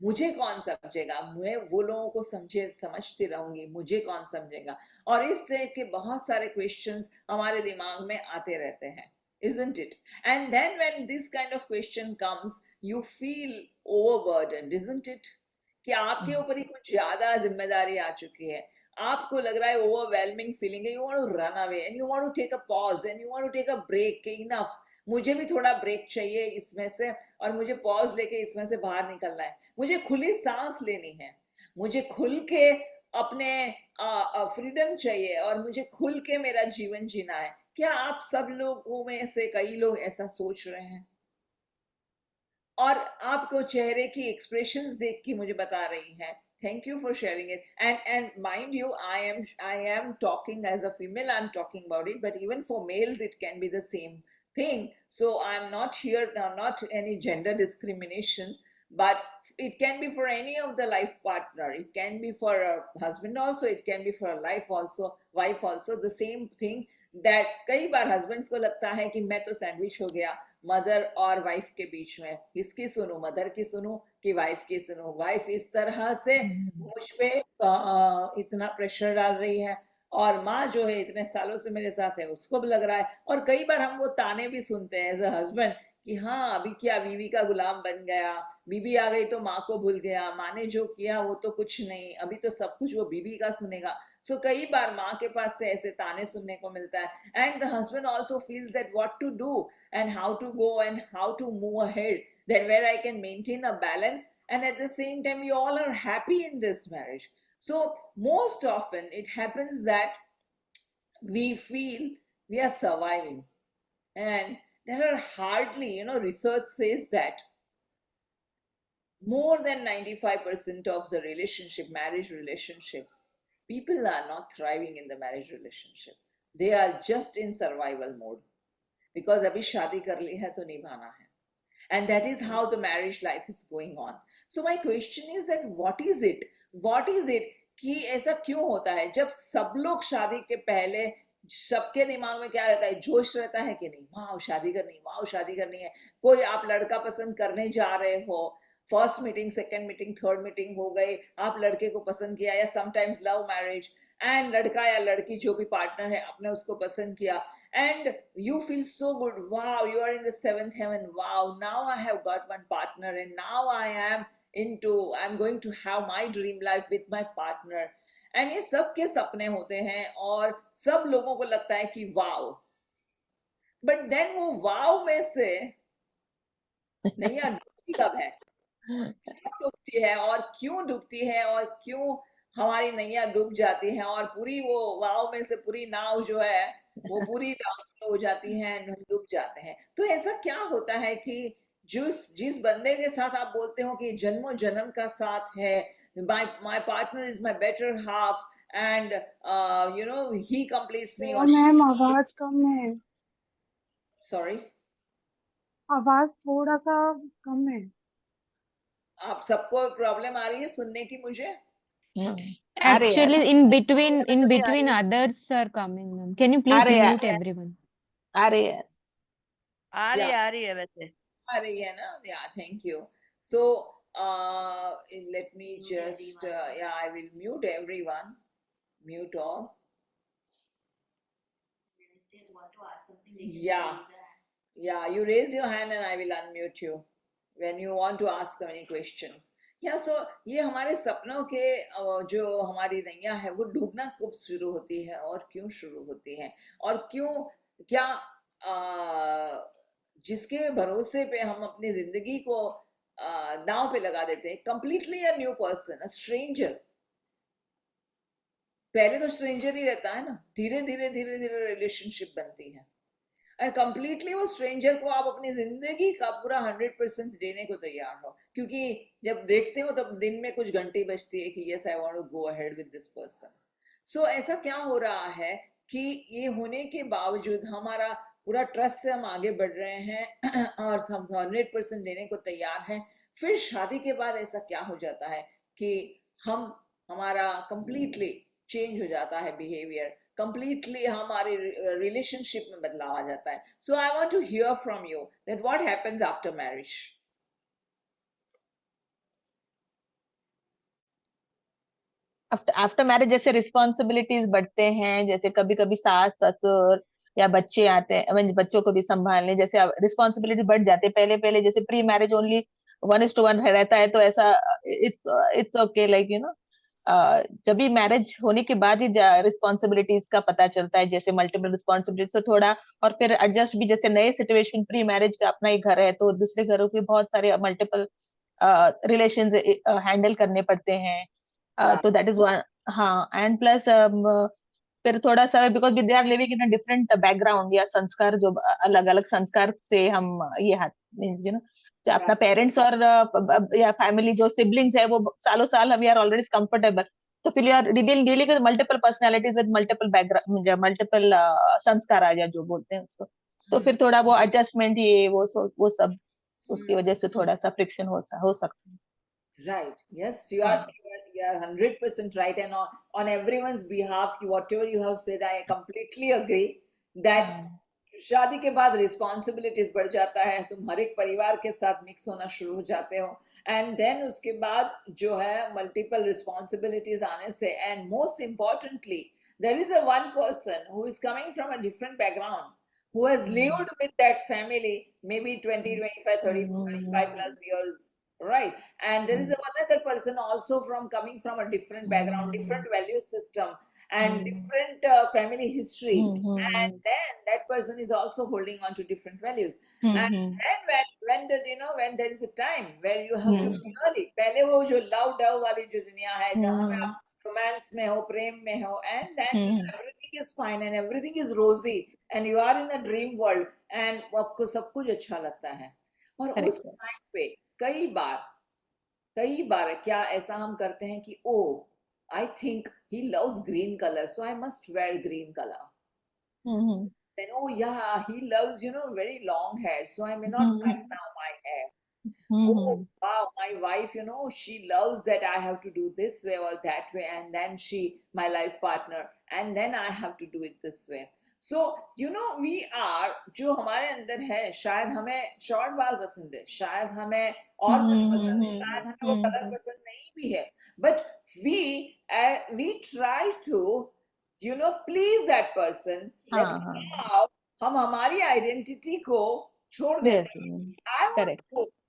मुझे कौन समझेगा? मैं वो लोगों को समझती रहूंगी, मुझे कौन समझेगा? और इस टाइप के बहुत सारे क्वेश्चंस हमारे दिमाग में आते रहते हैं, isn't it? And then when this kind of question comes, you feel overburdened, isn't it? कि आपके ऊपर ही कुछ ज्यादा जिम्मेदारी आ चुकी है. आपको लग रहा है ओवरवेलमिंग फीलिंग है, you want to run away and you want to take a pause and you want to take a break. Enough, मुझे भी थोड़ा ब्रेक चाहिए इसमें से, और मुझे पॉज लेके इसमें से बाहर निकलना है. मुझे खुली सांस लेनी है, मुझे खुल के अपने फ्रीडम चाहिए, और मुझे खुल के मेरा जीवन जीना है. क्या आप सब लोगों में से कई लोग ऐसा सोच रहे हैं? और आपको चेहरे की एक्सप्रेशंस देख के मुझे बता रही हैं. Thank you for sharing it. And mind you, I am talking as a female, I'm talking about it, but even for males it can be the same thing. So I'm not here, not any gender discrimination, but it can be for any of the life partner. It can be for a husband also, it can be for a wife also, the same thing. That कई बार husbands को लगता है कि मैं तो सैंडविच हो गया मदर और वाइफ के बीच में, किसकी सुनूं, मदर की सुनूं कि वाइफ की सुनूं? वाइफ इस तरह से मुझ पे इतना प्रेशर डाल रही है, और माँ जो है इतने सालों से मेरे साथ है, उसको भी लग रहा है. और कई बार हम वो ताने भी सुनते हैं एज अ हस्बैंड कि हाँ अभी क्या बीवी का गुलाम बन गया, बीवी आ गई तो माँ को भूल गया, माँ ने जो किया वो तो कुछ नहीं, अभी तो सब कुछ वो बीवी का सुनेगा. सो कई बार माँ के पास से ऐसे ताने सुनने को मिलता है, and the husband also feels that what to do. and how to go and how to move ahead, that where I can maintain a balance and at the same time we all are happy in this marriage. So most often it happens that we feel we are surviving, and there are hardly, research says that more than 95% of the marriage relationships, people are not thriving in the marriage relationship. They are just in survival mode, because abhi shadi kar li hai to nibhana hai. And that is how the marriage life is going on. So my question is that what is it कि ऐसा क्यों होता है जब सब लोग शादी के पहले, सबके दिमाग में क्या रहता है, जोश रहता है कि नहीं, वाह शादी करनी है। कोई आप लड़का पसंद करने जा रहे हो, first meeting, second meeting, third meeting हो गई, आप लड़के को पसंद किया, या समटाइम्स लव मैरिज, एंड लड़का या लड़की जो भी पार्टनर है आपने उसको पसंद किया, and you feel so good, wow, you are in the seventh heaven, wow, now I have got one partner and now I'm going to have my dream life with my partner, and ये सबके सपने होते हैं और सब लोगों को लगता है कि वाओ, बट देन वो वाओ में से नैया डूबती कब है, क्यों डूबती है और क्यों डूबती है और क्यों हमारी नैया डूब जाती है, और पूरी वो वाव में से पूरी नाव जो है वो पूरी ट्रांसफर हो जाती है और हम डूब जाते हैं। तो ऐसा क्या होता है कि जिस बंदे के साथ आप बोलते हो कि जन्मों जन्म का साथ है, my partner is my better half and he completes me or ma'am आवाज कम है, sorry, आवाज थोड़ा सा कम है। आप सबको प्रॉब्लम आ रही है सुनने की मुझे? Actually, in between others are coming, ma'am. Can you please mute everyone? आ रही है वैसे। आ रही है ना? Yeah, thank you. So let me just I will mute everyone. Mute all. Yeah, you raise your hand and I will unmute you when you want to ask any questions. Yeah, so ये हमारे सपनों के जो हमारी नैया है वो डूबना कब शुरू होती है और क्यों शुरू होती है, और क्यों, क्या जिसके भरोसे पे हम अपनी जिंदगी को दांव पे लगा देते हैं, completely a new person, a stranger. पहले तो स्ट्रेंजर ही रहता है ना, धीरे धीरे रिलेशनशिप बनती है, और कंप्लीटली वो स्ट्रेंजर को आप अपनी जिंदगी का पूरा 100% देने को तैयार हो, क्योंकि जब देखते हो तब दिन में कुछ घंटे बजती है कि yes I want to go ahead with this person. So ऐसा क्या हो रहा है कि ये होने के बावजूद हमारा पूरा ट्रस्ट से हम आगे बढ़ रहे हैं और हम 100% देने को तैयार हैं, फिर शादी के बाद ऐसा क्या हो जाता है कि हमारा कंप्लीटली चेंज हो जाता है बिहेवियर, completely हमारे रिलेशनशिप में बदलाव आ जाता है। So I want to hear from you that what happens after marriage? After marriage जैसे रिस्पॉन्सिबिलिटीज बढ़ते हैं, जैसे कभी कभी सास ससुर या बच्चे आते हैं, बच्चों को भी संभालने, जैसे रिस्पॉन्सिबिलिटी बढ़ जाते हैं। पहले पहले जैसे प्री मैरिज ओनली 1:1 रहता है, तो ऐसा इट्स ओके, लाइक जब भी मैरिज होने के बाद ही रिस्पॉन्सिबिलिटीज का पता चलता है, जैसे मल्टीपल रिस्पॉन्सिबिलिटीज तो थोड़ा, और फिर एडजस्ट भी, जैसे नए सिचुएशन, प्री मैरिज का अपना ही घर है तो दूसरे घरों के बहुत सारे मल्टीपल रिलेशन हैंडल करने पड़ते हैं, तो दैट इज वन। हाँ, एंड प्लस फिर थोड़ा सा, because they are living in a different background या संस्कार, जो अलग अलग संस्कार से हम ये मीन्स जो अपना पेरेंट्स और या फैमिली जो सिबलिंग्स है वो सालों साल वी आर ऑलरेडी कंफर्टेबल, तो फिर यार dealing with multiple personalities with multiple background, multiple संस्कार आ जाए जो बोलते हैं उसको, तो फिर थोड़ा वो एडजस्टमेंट ये वो सब उसकी वजह से थोड़ा सा फ्रिक्शन हो सकता है। Right. Yes, you are 100% right, and on everyone's behalf, whatever you have said, I completely agree that शादी के बाद रिस्पॉन्सिबिलिटीज बढ़ जाता है, तुम हर एक परिवार के साथ मिक्स होना शुरू हो जाते हो, एंड देन उसके बाद जो है मल्टीपल रिस्पॉन्सिबिलिटीज आने से, and most importantly there is a one person who is coming from a different background, who has lived with that family maybe 20, 25, 30, 35 plus years, right? And there is another person also coming from a different background, different value system, and Hmm. different family history, and Hmm. then that person is also holding on to different values. And Hmm. then when the when there is a time where you have to Hmm. be early, पहले वो जो love dove वाली जो दुनिया है जहाँ पे Hmm. आप रोमांस में हो, प्रेम में हो, and then Hmm. everything is fine and everything is rosy and you are in a dream world and आपको सब कुछ अच्छा लगता है, और उस Correct. टाइम पे कई बार क्या ऐसा हम करते हैं कि oh I think he loves green colour so I must wear green colour, Hmm. then oh yeah he loves very long hair so I may not cut Hmm. now my hair. Oh Hmm. wow, my wife, she loves that I have to do this way or that way, and then my life partner, and then I have to do it this way. So, we are, जो हमारे अंदर है, शायद हमें शॉर्ट बाल पसंद है, शायद हमें और कुछ पसंद है, शायद हमें वो कलर पसंद नहीं भी है, but we try to, please that person, that now हम हमारी identity को छोड़ Yes. देते हैं. I want Correct.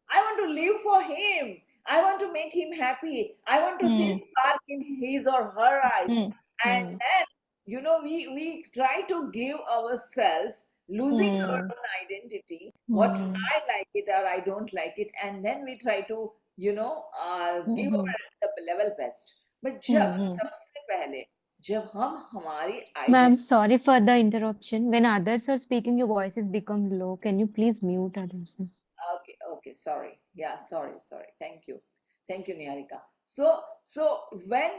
I want to live for him. I want to make him happy. I want to see spark in his or her eyes. And then, we try to give ourselves, losing our own identity. What I like it or I don't like it. And then we try to, give our the level best. But जब सबसे पहले जब हम हमारी identity, Ma'am, sorry for the interruption. When others are speaking, your voice has become low. Can you please mute others? okay, sorry. Yeah, sorry. Thank you, Niharika. So when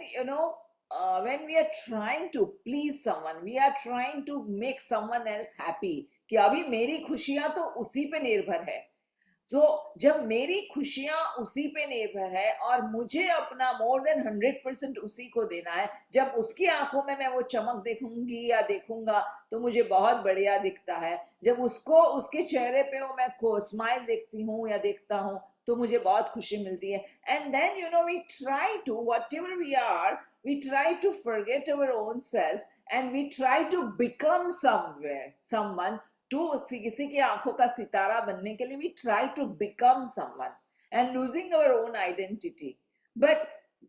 when we are trying to please someone, we are trying to make someone else happy. कि अभी मेरी खुशियां तो उसी पे निर्भर है. तो जब मेरी खुशियां उसी पे निर्भर है और मुझे अपना मोर देन 100% उसी को देना है, जब उसकी आंखों में मैं वो चमक देखूंगी या देखूंगा तो मुझे बहुत बढ़िया दिखता है. जब उसको उसके चेहरे पे वो मैं को स्माइल देखती हूँ या देखता हूँ तो मुझे बहुत खुशी मिलती है. And then we try to whatever we are, we try to forget our own self and we try to become someone to किसी की आंखों का सितारा बनने के लिए we try to become someone and losing our own identity. But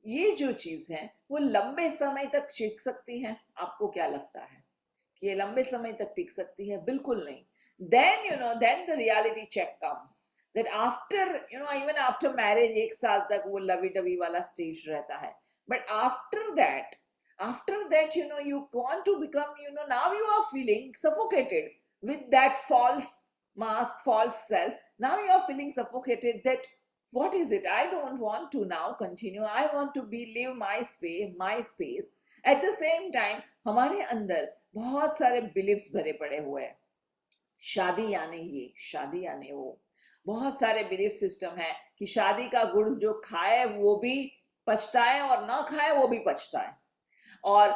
ये जो चीज है वो लंबे समय तक टिक सकती है? आपको क्या लगता है कि ये लंबे समय तक टिक सकती है? बिल्कुल नहीं. Then the reality check comes that after even after marriage एक साल तक वो लवी डवी वाला स्टेज रहता है, but after that you want to become, now you are feeling suffocated with that false mask, false self. Now you are feeling suffocated that what is it, I don't want to now continue, I want to live my space. At the same time हमारे अंदर बहुत सारे beliefs भरे पड़े हुए हैं. शादी यानी ये, शादी यानी वो, बहुत सारे बिलीफ सिस्टम है कि शादी का गुड़ जो खाए वो भी पछताए और ना खाए वो भी पछताए. और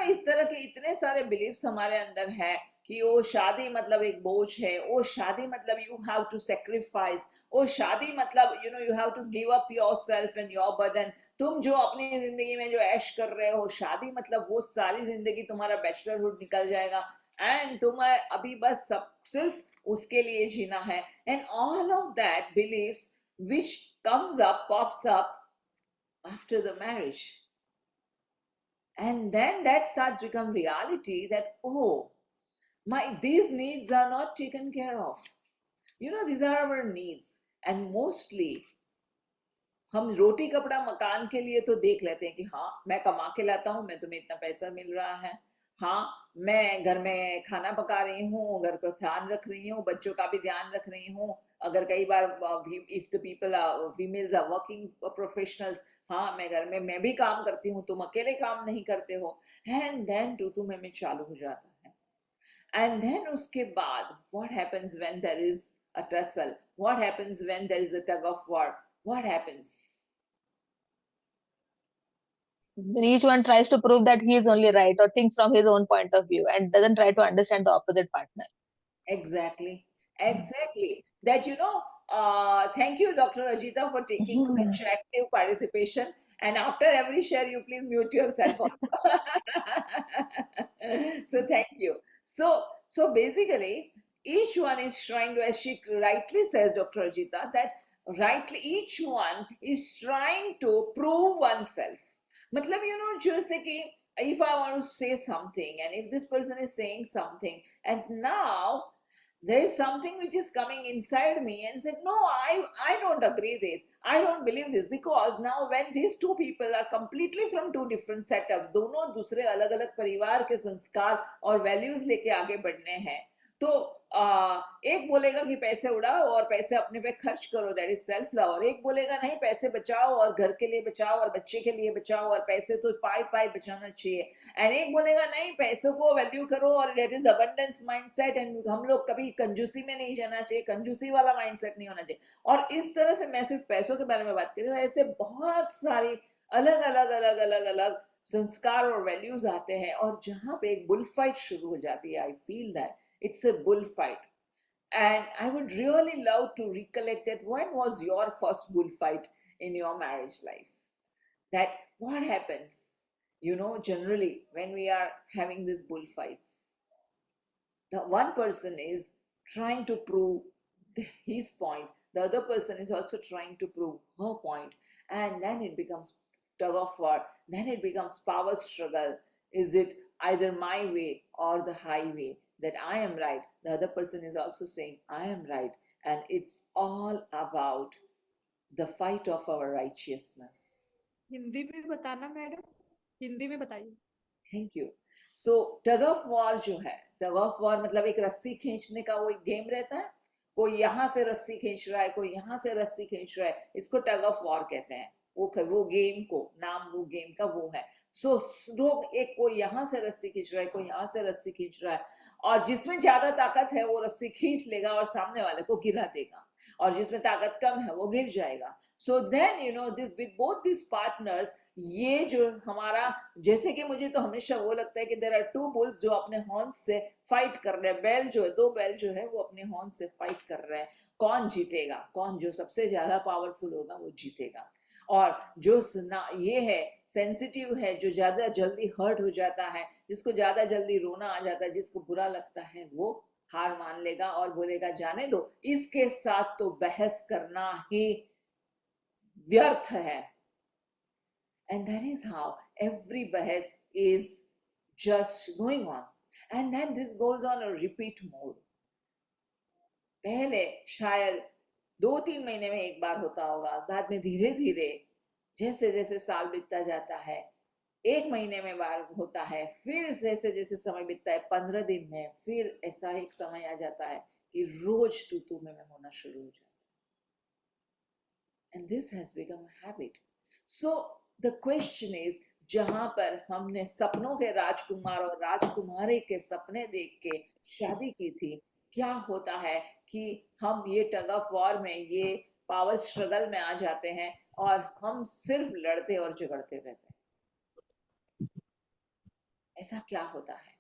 इस तरह के इतने सारे बिलीफ्स हमारे अंदर हैं कि वो शादी मतलब एक बोझ है, वो शादी मतलब यू हैव टू सेक्रीफाइस, वो शादी मतलब you have to give up yourself and your burden. तुम जो अपनी जिंदगी में जो ऐश कर रहे हो, शादी मतलब वो सारी जिंदगी तुम्हारा बैचलरहुड निकल जाएगा एंड तुम्हें अभी बस सब सिर्फ उसके लिए जीना है. And all of that believes which comes up, pops up after the marriage. And then that starts to become reality that, oh, these needs are not taken care of. These are our needs. And mostly, हम रोटी कपड़ा मकान के लिए तो देख लेते हैं कि हाँ मैं कमा के लाता हूँ, मैं तुम्हें इतना पैसा मिल रहा है, हाँ मैं घर में खाना पका रही हूँ, घर का ध्यान रख रही हूँ, बच्चों का भी ध्यान रख रही हूँ. अगर कई बार if the people are females are working professionals, हाँ मैं घर में मैं भी काम करती हूँ, तुम अकेले काम नहीं करते हो. And then तुम्हें में चालू हो जाता है. And then उसके बाद what happens when there is a tussle? What happens when there is a tug of war? What happens? Then each one tries to prove that he is only right or thinks from his own point of view and doesn't try to understand the opposite partner. Exactly. That thank you, Dr. Ajita, for taking such active participation. And after every share, you please mute yourself also. So thank you. So basically, each one is trying to, as she rightly says, Dr. Ajita, that rightly each one is trying to prove oneself. मतलब जैसे कि if I want to say something, and if this person is saying something, and now there is something which is coming inside me and said, no, I don't agree this, I don't believe this, because now when these two people are completely from two different setups, दोनों दूसरे अलग अलग परिवार के संस्कार और वैल्यूज लेके आगे बढ़ने हैं, तो एक बोलेगा कि पैसे उड़ाओ और पैसे अपने पे खर्च करो, दैट इज सेल्फ लव, और एक बोलेगा नहीं, पैसे बचाओ और घर के लिए बचाओ और बच्चे के लिए बचाओ और पैसे तो पाई पाई बचाना चाहिए, एंड एक बोलेगा नहीं, पैसों को वैल्यू करो और that is abundance mindset, and हम लोग कभी कंजूसी में नहीं जाना चाहिए, कंजूसी वाला माइंडसेट नहीं होना चाहिए। और इस तरह से मैं सिर्फ पैसों के बारे में बात कर रही हूँ, ऐसे बहुत सारी अलग अलग अलग अलग अलग संस्कार और वैल्यूज आते हैं, और जहां पे एक बुल फाइट शुरू हो जाती है, आई feel that it's a bullfight, and I would really love to recollect it. When was your first bullfight in your marriage life? That what happens, generally when we are having these bullfights, the one person is trying to prove his point, the other person is also trying to prove her point, and then it becomes tug of war, then it becomes power struggle. Is it either my way or the highway, that I am right, the other person is also saying I am right, and it's all about the fight of our righteousness. Hindi में बताना मैडम, हिंदी में बताइए। Thank you. So tug of war जो है, tug of war मतलब एक रस्सी खींचने का वो एक गेम रहता है, कोई यहाँ से रस्सी खींच रहा है, कोई यहाँ से रस्सी खींच रहा है, इसको टग ऑफ वॉर कहते हैं। वो गेम को नाम वो गेम का वो है। सो लोग एक कोई यहाँ से रस्सी खींच रहा है, कोई यहाँ से रस्सी खींच रहा है, और जिसमें ज्यादा ताकत है वो रस्सी खींच लेगा और सामने वाले को गिरा देगा, और जिसमें ताकत कम है वो गिर जाएगा। So then this with both this partners, ये जो हमारा, जैसे कि मुझे तो हमेशा वो लगता है कि देयर आर टू बुल्स जो अपने हॉर्न्स से फाइट कर रहे हैं, बैल जो है, दो बैल जो है वो अपने हॉर्न से फाइट कर रहे हैं, कौन जीतेगा, कौन जो सबसे ज्यादा पावरफुल होगा वो जीतेगा। और जो ये है सेंसिटिव है, जो ज्यादा जल्दी हर्ट हो जाता है, जिसको ज्यादा जल्दी रोना आ जाता है, जिसको बुरा लगता है, वो हार मान लेगा और बोलेगा जाने दो, इसके साथ तो बहस करना ही व्यर्थ है। And that is how every bahas is just going on, and then this goes on a repeat mode. पहले शायद 2-3 महीने में एक बार होता होगा, बाद में धीरे धीरे जैसे जैसे साल बीतता जाता है 1 महीने में बार होता है, फिर जैसे जैसे समय बीतता है 15 दिन में, फिर ऐसा एक समय आ जाता है कि रोज तू में होना शुरू हो जाता है। And this has become a habit. So the question is, जहां पर हमने सपनों के राजकुमार और राजकुमारी के सपने देख के शादी की थी, क्या होता है कि हम ये टग ऑफ वॉर में, ये पावर स्ट्रगल में आ जाते हैं और हम सिर्फ लड़ते और झगड़ते रहते हैं। ऐसा क्या होता है?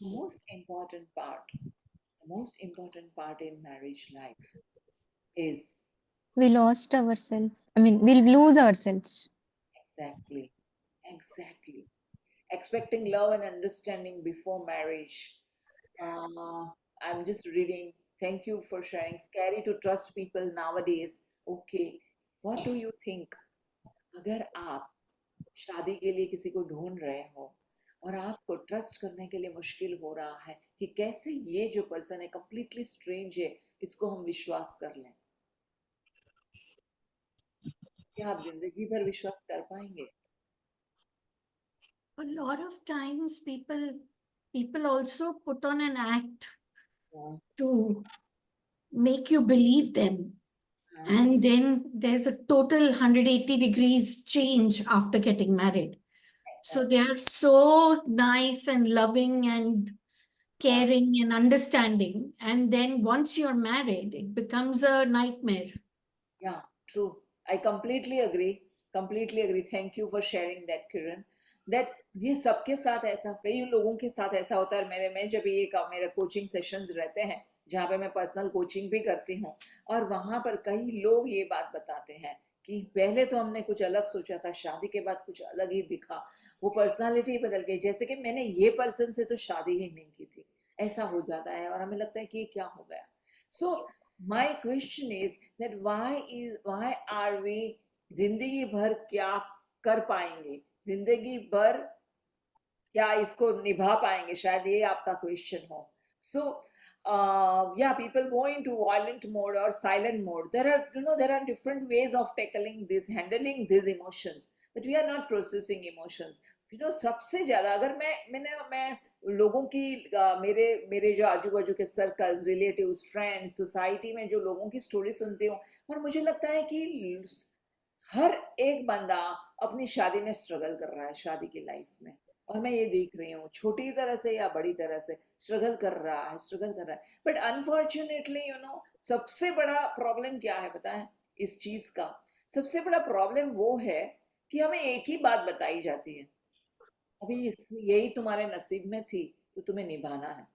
Most important part in marriage life is we lost ourselves. I mean, we'll lose ourselves. Exactly. Expecting love and understanding before marriage. I'm just reading. Thank you for sharing. Scary to trust people nowadays. Okay, what do you think? अगर आप शादी के लिए किसी को ढूंढ रहे हो और आपको ट्रस्ट करने के लिए मुश्किल हो रहा है कि कैसे ये जो पर्सन है कंप्लीटली स्ट्रेंज है, इसको हम विश्वास कर लें, क्या आप जिंदगी भर विश्वास कर पाएंगे? A lot of times people also put on an act to make you believe them, and then there's a total 180 degrees change after getting married. So they are so nice and loving and caring and understanding, and then once you're married it becomes a nightmare. Yeah, true. I completely agree. Thank you for sharing that, Kiran. That ये सबके साथ ऐसा, कई लोगों के साथ ऐसा होता है। मैं जब ये मेरे कोचिंग सेशंस रहते हैं जहाँ पे मैं पर्सनल कोचिंग भी करती हूँ, और वहां पर कई लोग ये बात बताते हैं कि पहले तो हमने कुछ अलग सोचा था, शादी के बाद कुछ अलग ही दिखा, वो पर्सनालिटी बदल गई, जैसे कि मैंने ये पर्सन से तो शादी ही नहीं की थी, ऐसा हो जाता है और हमें लगता है कि ये क्या हो गया। सो my question is that why are we जिंदगी भर क्या कर पाएंगे, जिंदगी भर क्या इसको निभा पाएंगे, शायद ये आपका क्वेश्चन हो. So yeah, people go into violent mode or silent mode. There are different ways of tackling this, handling these emotions, but we are not processing emotions. सबसे ज्यादा अगर मैं लोगों की मेरे जो आजू बाजू के सर्कल्स, रिलेटिव्स, फ्रेंड्स, सोसाइटी में जो लोगों की स्टोरी सुनती हूँ, और मुझे लगता है कि हर एक बंदा अपनी शादी में स्ट्रगल कर रहा है, शादी की लाइफ में. और मैं ये देख रही हूँ, छोटी तरह से या बड़ी तरह से स्ट्रगल कर रहा है. बट अनफॉर्चुनेटली सबसे बड़ा प्रॉब्लम क्या है पता है इस चीज का? सबसे बड़ा प्रॉब्लम वो है कि हमें एक ही बात बताई जाती है, अभी यही तुम्हारे नसीब में थी तो तुम्हें निभाना है.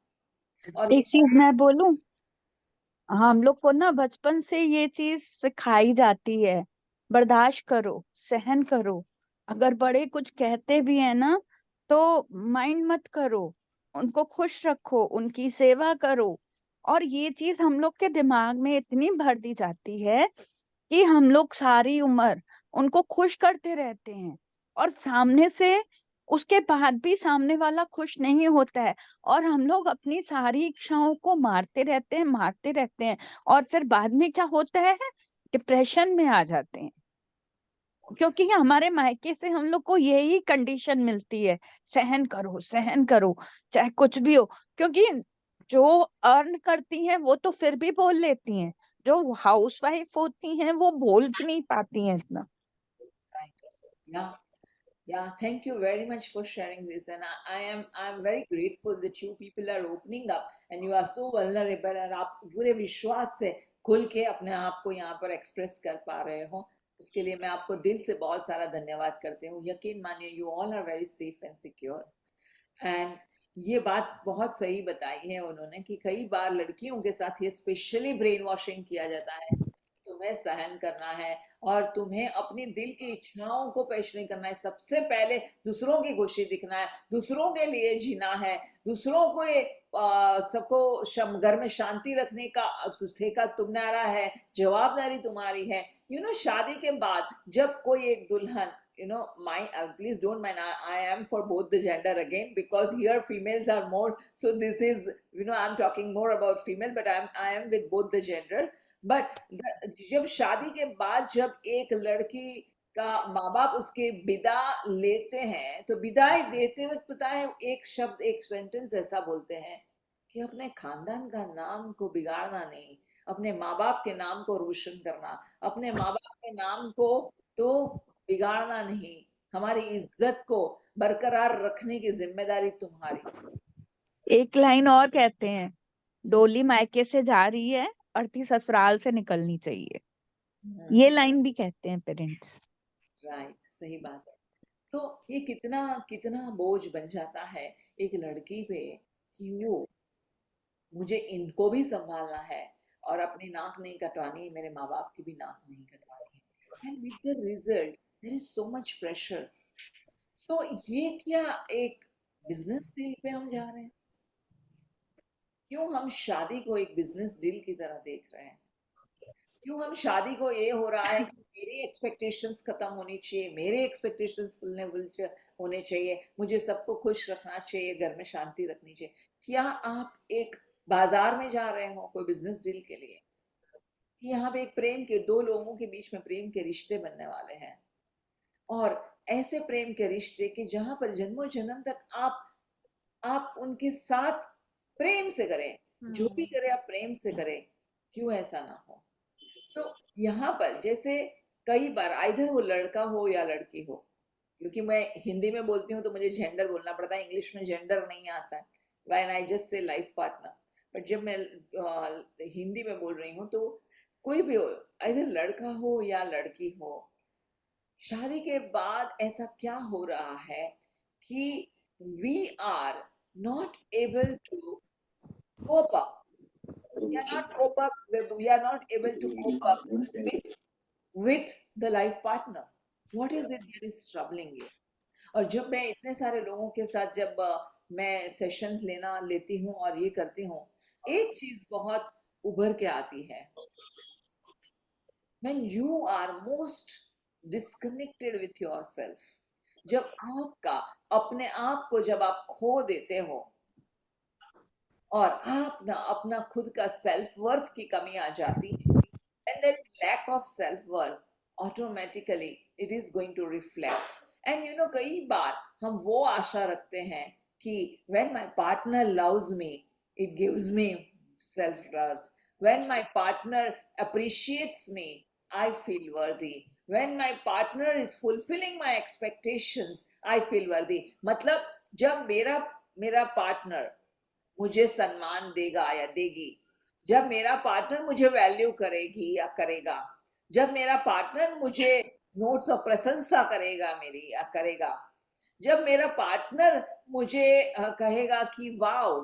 और एक चीज मैं बोलूं, हम लोग को ना बचपन से ये चीज सिखाई जाती है, बर्दाश्त करो, सहन करो. अगर बड़े कुछ कहते भी है ना तो माइंड मत करो, उनको खुश रखो, उनकी सेवा करो. और ये चीज हम लोग के दिमाग में इतनी भर दी जाती है कि हम लोग सारी उम्र उनको खुश करते रहते हैं, और सामने से उसके बाद भी सामने वाला खुश नहीं होता है, और हम लोग अपनी सारी इच्छाओं को मारते रहते हैं, और फिर बाद में क्या होता है, डिप्रेशन में आ जाते हैं. क्योंकि हमारे मायके से हम लोग को यही कंडीशन मिलती है, सहन करो चाहे कुछ भी हो. क्योंकि जो अर्न करती हैं वो तो फिर भी बोल लेती हैं, जो हाउसवाइफ होती हैं वो बोल भी नहीं पाती हैं इतना. Yeah, thank you very much for sharing this, and I'm very grateful that you people are opening up and you are so vulnerable, और आप पूरे विश्वास से खुल के अपने आप को यहाँ पर एक्सप्रेस कर पा रहे हो. उसके लिए मैं आपको दिल से बहुत सारा धन्यवाद करती हूँ. यकीन मानिए, you all are very safe and secure. And ये बात बहुत सही बताई है उन्होंने कि कई बार लड़कियों के साथ ये स्पेशली ब्रेन वॉशिंग किया जाता है, तुम्हें सहन करना है और तुम्हें अपनी दिल की इच्छाओं को पेश नहीं करना है. सबसे पहले दूसरों की खुशी दिखना है, दूसरों के लिए जीना है, दूसरों को सबको घर में शांति रखने का तुम्हारा है, जवाबदारी तुम्हारी है. शादी के बाद जब कोई एक दुल्हन, please don't mind, I am for both the gender again, because here females are more, so this is, I'm talking more about female, but I am with both the gender. But जब शादी के बाद जब एक लड़की का माँ बाप उसके विदा लेते हैं, तो विदाई देते वक्त पता है एक शब्द, एक सेंटेंस ऐसा बोलते हैं कि अपने खानदान का नाम को बिगाड़ना नहीं, अपने माँ बाप के नाम को रोशन करना, अपने माँ बाप के नाम को तो बिगाड़ना नहीं, हमारी इज्जत को बरकरार रखने की जिम्मेदारी तुम्हारी. एक लाइन और कहते हैं, डोली मायके से जा रही है, अर्थी ससुराल से निकलनी चाहिए. ये लाइन भी कहते हैं पेरेंट्स. राइट, सही बात है. तो ये कितना कितना बोझ बन जाता है एक लड़की पे कि वो, मुझे इनको भी संभालना है और अपनी नाक नहीं कटवानी, मेरे माँ बाप की भी नाक नहीं कटवानी. And with the result there is so much pressure. So ये क्या एक बिजनेस डील पे हम जा रहे हैं? क्यों हम शादी को एक बिजनेस डील की तरह देख रहे हैं? क्यों हम शादी को ये हो रहा है कि मेरी एक्सपेक्टेशंस खत्म होनी चाहिए, मेरे एक्सपेक्टेशंस फुलफिल होने चाहिए, मुझे सबको खुश रखना चाहिए, घर में शांति रखनी चाहिए. क्या आप एक बाजार में जा रहे हो कोई बिजनेस डील के लिए? यहाँ पे एक प्रेम के, दो लोगों के बीच में प्रेम के रिश्ते बनने वाले हैं, और ऐसे प्रेम के रिश्ते कि जहां पर जन्मों जन्म तक आप उनके साथ प्रेम से करें, जो भी करे आप प्रेम से करें. क्यों ऐसा ना हो? सो यहाँ पर जैसे कई बार इधर वो लड़का हो या लड़की हो, क्योंकि मैं हिंदी में बोलती हूँ तो मुझे जेंडर बोलना पड़ता है, इंग्लिश में जेंडर नहीं आता है, when I just say life partner. But जब मैं हिंदी में बोल रही हूँ तो कोई भी हो, इधर लड़का हो या लड़की हो, शादी के बाद ऐसा क्या हो रहा है कि we are not able to cope up. We are not able to cope up with the life partner. What is it that is troubling you? और जब मैं इतने सारे लोगों के साथ जब मैं सेशंस लेती हूँ और ये करती हूँ, एक चीज बहुत उभर के आती है. When you are most disconnected with yourself, जब आपका अपने आप को जब आप खो देते हो और आप ना अपना खुद का सेल्फ वर्थ की कमी आ जाती है, when there is lack of self worth, automatically it is going to reflect. And you know, कई बार हम वो आशा रखते हैं कि when my partner loves me, it gives me self worth. When my partner appreciates me, I feel worthy. When my partner is fulfilling my expectations, I feel worthy. मतलब जब मेरा पार्टनर मुझे सम्मान देगा या देगी, जब मेरा पार्टनर मुझे वैल्यू करेगी या करेगा, जब मेरा पार्टनर मुझे नोट्स ऑफ प्रशंसा करेगा मेरी या करेगा, जब मेरा पार्टनर मुझे कहेगा कि वाओ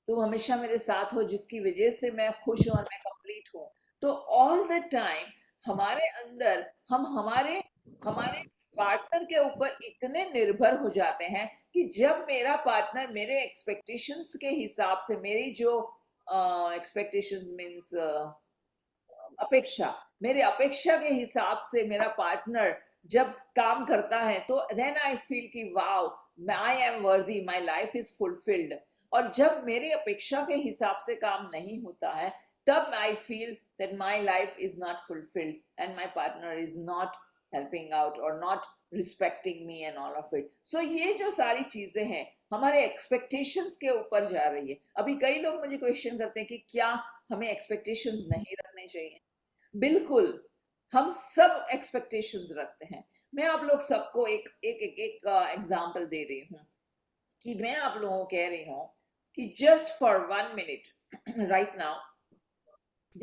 तुम हमेशा मेरे साथ हो, जिसकी वजह से मैं खुश हूं और मैं कंप्लीट हूं, तो ऑल द टाइम हमारे अंदर हम हमारे हमारे पार्टनर के ऊपर इतने निर्भर हो जाते हैं कि जब मेरा पार्टनर मेरे एक्सपेक्टेशंस के हिसाब से, मेरी जो एक्सपेक्टेशंस मींस अपेक्षा, मेरे अपेक्षा के हिसाब से मेरा पार्टनर जब काम करता है, तो देन आई फील कि वाओ आई एम वर्दी, माय लाइफ इज फुलफिल्ड. और जब मेरी अपेक्षा के हिसाब से काम नहीं होता है, तब I feel that my life is not fulfilled and my partner is not helping out और not respecting me and all of it. So ये जो सारी चीजें हैं हमारे एक्सपेक्टेशंस के ऊपर जा रही है. अभी कई लोग मुझे क्वेश्चन करते हैं कि क्या हमें एक्सपेक्टेशंस नहीं रखने चाहिए? बिल्कुल, हम सब एक्सपेक्टेशंस रखते हैं. मैं आप लोग सबको एक एग्जांपल दे रही हूँ कि मैं आप लोगों को कह रही हूँ कि just for 1 minute right now,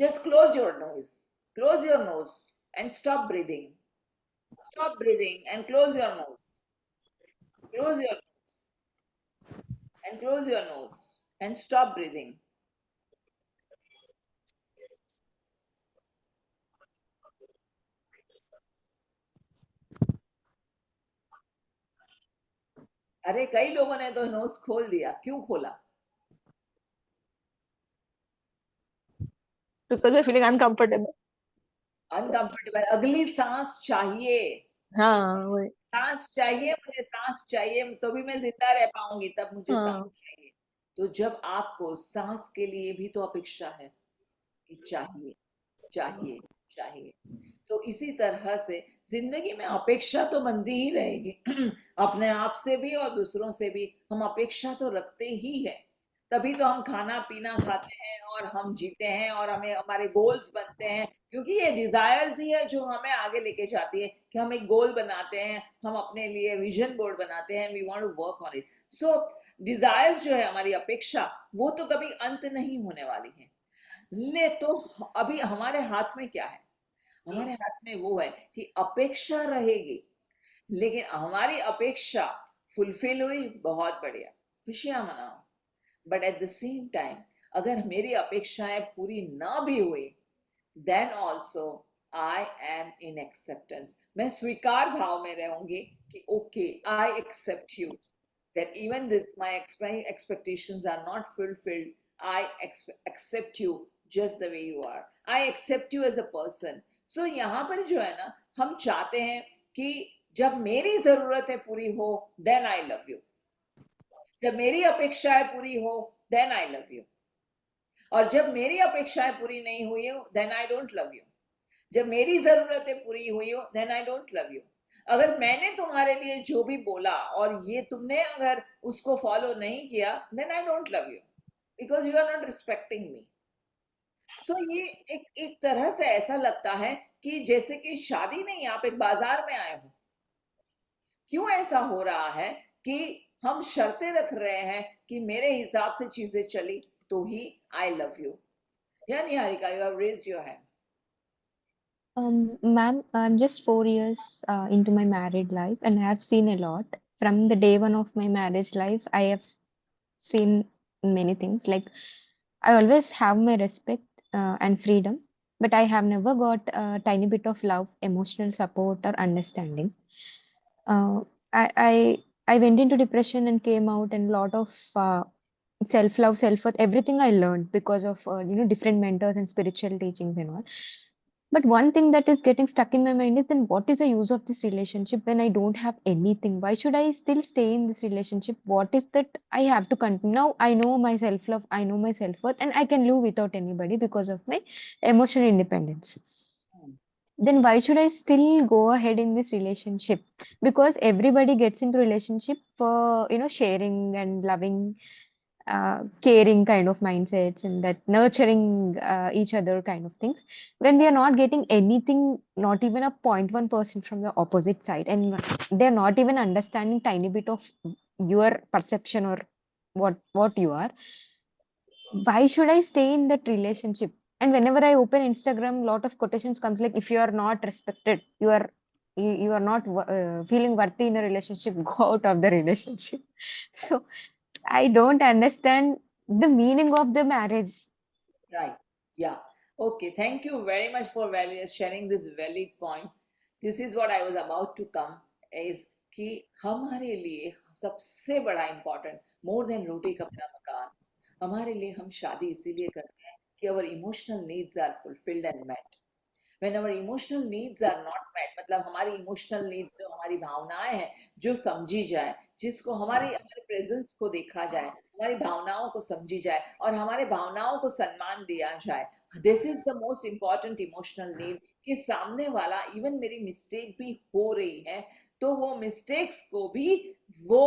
just close your nose and stop breathing and close your nose and close your nose and stop breathing. अरे कई लोगों ने तो नोज खोल दिया. क्यों खोला? Because we're feeling uncomfortable. Uncomfortable. अगली सांस चाहिए. हाँ वही. सांस चाहिए, मुझे सांस चाहिए, तो भी मैं जिंदा रह पाऊंगी, तब मुझे सांस चाहिए. तो जब आपको सांस के लिए भी तो अपेक्षा है कि चाहिए चाहिए चाहिए, तो इसी तरह से जिंदगी में अपेक्षा तो बनती ही रहेगी. अपने आप से भी और दूसरों से भी हम अपेक्षा तो रखते ही है. तभी तो हम खाना पीना खाते हैं और हम जीते हैं और हमें हमारे गोल्स बनते हैं, क्योंकि ये डिजायर्स ही है जो हमें आगे लेके जाती है कि हम एक गोल बनाते हैं, हम अपने लिए विजन बोर्ड बनाते हैं, we want to work on it. So desires जो है हमारी अपेक्षा, वो तो कभी अंत नहीं होने वाली है. ले तो अभी हमारे हाथ में क्या है? हमारे हाथ में वो है कि अपेक्षा रहेगी, लेकिन हमारी अपेक्षा फुलफिल हुई, बहुत बढ़िया, खुशियां मनाओ. But at the same time अगर मेरी अपेक्षाएं पूरी ना भी हुई, then also I am in acceptance. मैं स्वीकार भाव में रहूंगी कि okay, I accept you, that even this my expectations are not fulfilled. I accept you just the way you are. I accept you as a person. So यहाँ पर जो है ना, हम चाहते हैं कि जब मेरी जरूरतें पूरी हो, then I love you. जब मेरी अपेक्षाएं पूरी हो, then I love you. और जब मेरी अपेक्षाएं पूरी नहीं हुई हो, then I don't love you. जब मेरी जरूरतें पूरी हुई हो, then I don't love you. अगर मैंने तुम्हारे लिए जो भी बोला और ये तुमने अगर उसको फॉलो नहीं किया, then I don't love you because you are not respecting me. So ये एक तरह से ऐसा लगता है कि जैसे कि शादी नहीं, आप एक बाजार में आए हो. क्यों ऐसा हो रहा है कि हम शर्तें रख रहे हैं कि मेरे हिसाब से चीजें चली तो ही I love you. या Niharika, you have raised your hand. Ma'am, I'm just 4 years into my married life, and I have seen a lot. From the day one of my marriage life, I have seen many things. Like, I always have my respect and freedom, but I have never got a tiny bit of love, emotional support, or understanding. Uh, I went into depression and came out, and a lot of self-love, self-worth, everything I learned because of different mentors and spiritual teachings and all. But one thing that is getting stuck in my mind is, then what is the use of this relationship when I don't have anything? Why should I still stay in this relationship? What is that I have to continue? Now I know my self love, I know my self worth, and I can live without anybody because of my emotional independence. Then why should I still go ahead in this relationship? Because everybody gets into relationship for, sharing and loving, caring kind of mindsets, and that nurturing each other kind of things. When we are not getting anything, not even a 0.1% from the opposite side, and they're not even understanding tiny bit of your perception or what you are, why should I stay in that relationship? And whenever I open Instagram, lot of quotations comes like, if you are not respected, you are not feeling worthy in a relationship, go out of the relationship. So I don't understand the meaning of the marriage. Right. Yeah. Okay. Thank you very much for sharing this valid point. This is what I was about to come is कि हमारे लिए सबसे बड़ा important more than रोटी कपड़ा मकान, हमारे लिए हम शादी इसीलिए करते हैं कि our emotional needs are fulfilled and met. When our emotional needs are not met, मतलब हमारी emotional needs जो हमारी भावनाएं हैं जो समझी जाए, जिसको हमारे प्रेजेंस को देखा जाए, हमारी भावनाओं को समझी जाए और हमारे भावनाओं को सम्मान दिया जाए, this is the most important emotional need कि सामने वाला इवन मेरी मिस्टेक भी हो रही है तो वो मिस्टेक्स को भी वो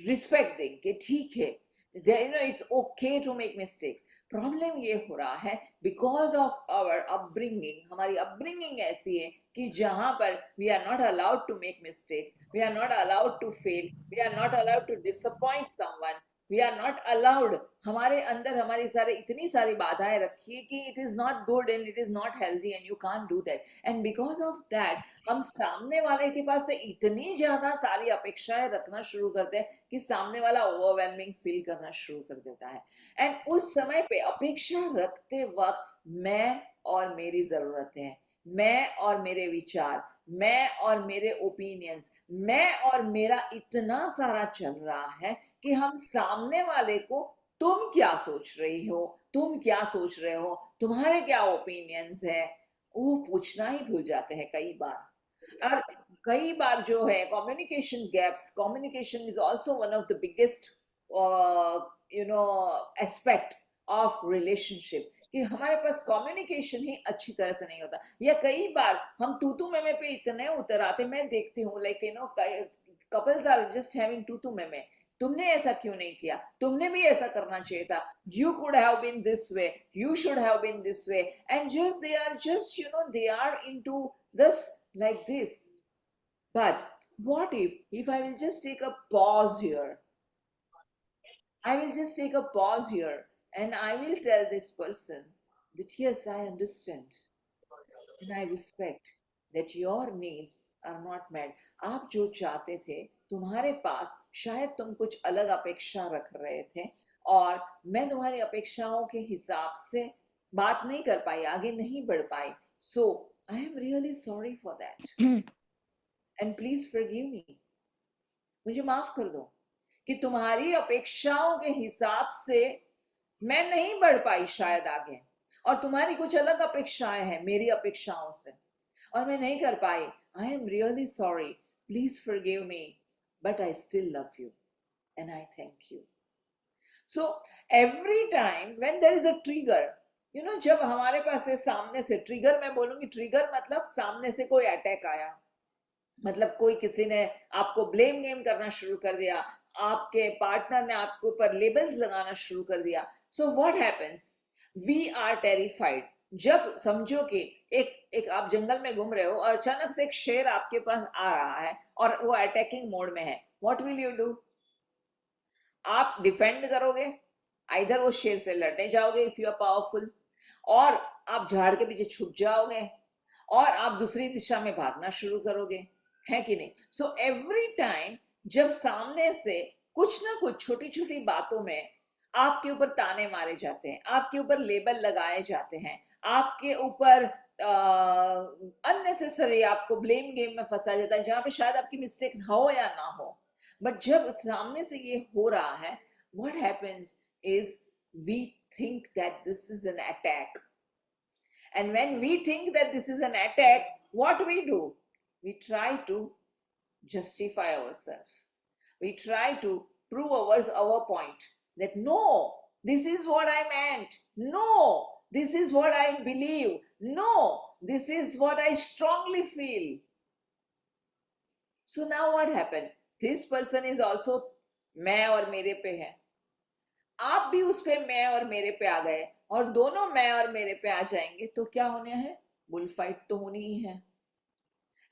रिस्पेक्ट दें कि ठीक है, it's okay to make mistakes. Problem ये हो रहा है बिकॉज ऑफ आवर अपब्रिंगिंग, हमारी अपब्रिंगिंग ऐसी है कि जहां पर we are not allowed to make mistakes, we are not allowed to fail, we are not allowed to disappoint someone, we are not allowed, हमारे अंदर हमारी इतनी सारी बाधाएं रखी है कि it is not good and it is not healthy and you can't do that, and because of that हम सामने वाले के पास से इतनी ज्यादा सारी अपेक्षाएं रखना शुरू करते हैं कि सामने वाला ओवरवेलमिंग फील करना शुरू कर देता है। एंड उस समय पे अपेक्षा रखते वक्त मैं और मेरी जरूरतें, मैं और मेरे विचार, मैं और मेरे ओपिनियंस, मैं और मेरा इतना सारा चल रहा है कि हम सामने वाले को तुम क्या सोच रही हो, तुम क्या सोच रहे हो, तुम्हारे क्या ओपिनियंस है, वो पूछना ही भूल जाते हैं कई बार। और कई बार जो है communication gaps, communication is also one of the biggest aspect of relationship कि हमारे पास कम्युनिकेशन ही अच्छी तरह से नहीं होता, या कई बार हम तू में पे इतने उतर आते, मैं देखती हूँ like couples are just having तू में, तुमने ऐसा क्यों नहीं किया, तुमने भी ऐसा करना चाहिए था, you could have been this way, you should have been this way, and just they are just they are into this like this. But what if I will just take a pause here, I will just take a pause here and I will tell this person that yes, I understand and I respect that your needs are not met. आप जो चाहते थे, तुम्हारे पास शायद तुम कुछ अलग अपेक्षा रख रहे थे और मैं तुम्हारी अपेक्षाओं के हिसाब से बात नहीं कर पाई, आगे नहीं बढ़ पाई, so I am really sorry for that and please forgive me. मुझे माफ कर दो कि तुम्हारी अपेक्षाओं के हिसाब से मैं नहीं बढ़ पाई शायद आगे, और तुम्हारी कुछ अलग अपेक्षाएं हैं मेरी अपेक्षाओं से और मैं नहीं कर पाई। I am really sorry, please forgive me, but I still love you and I thank you. So every time when there is a trigger, जब हमारे पास है सामने से ट्रिगर, मैं बोलूंगी ट्रिगर मतलब सामने से कोई अटैक आया, मतलब कोई किसी ने आपको ब्लेम गेम करना शुरू कर दिया, आपके पार्टनर ने आपके ऊपर लेबल्स लगाना शुरू कर दिया, so what happens, we are terrified. जब समझो कि एक आप जंगल में घूम रहे हो और अचानक से एक शेर आपके पास आ रहा है और वो अटैकिंग मोड में है, व्हाट विल यू डू? आप डिफेंड करोगे, आइदर वो शेर से लड़ने जाओगे इफ यू आर पावरफुल, और आप झाड़ के पीछे छुप जाओगे और आप दूसरी दिशा में भागना शुरू करोगे, है कि नहीं? सो एवरी टाइम जब सामने से कुछ ना कुछ छोटी छोटी बातों में आपके ऊपर ताने मारे जाते हैं, आपके ऊपर लेबल लगाए जाते हैं, आपके ऊपर अननेसेसरी आपको ब्लेम गेम में फंसा जाता है जहां पे शायद आपकी मिस्टेक हो या ना हो, बट जब सामने से ये हो रहा है, what happens is we think that this is an attack And when we think that this is an attack, what we do? We try to justify ourselves. We try to prove our point that no, this is what I meant. No, this is what I believe. No, this is what I strongly feel. So now what happened? This person is also मैं और मेरे पे है, आप भी उस पे मैं और मेरे पे आ गए और दोनों मैं और मेरे पे आ जाएंगे तो क्या होने है? बुल फाइट तो होनी ही है.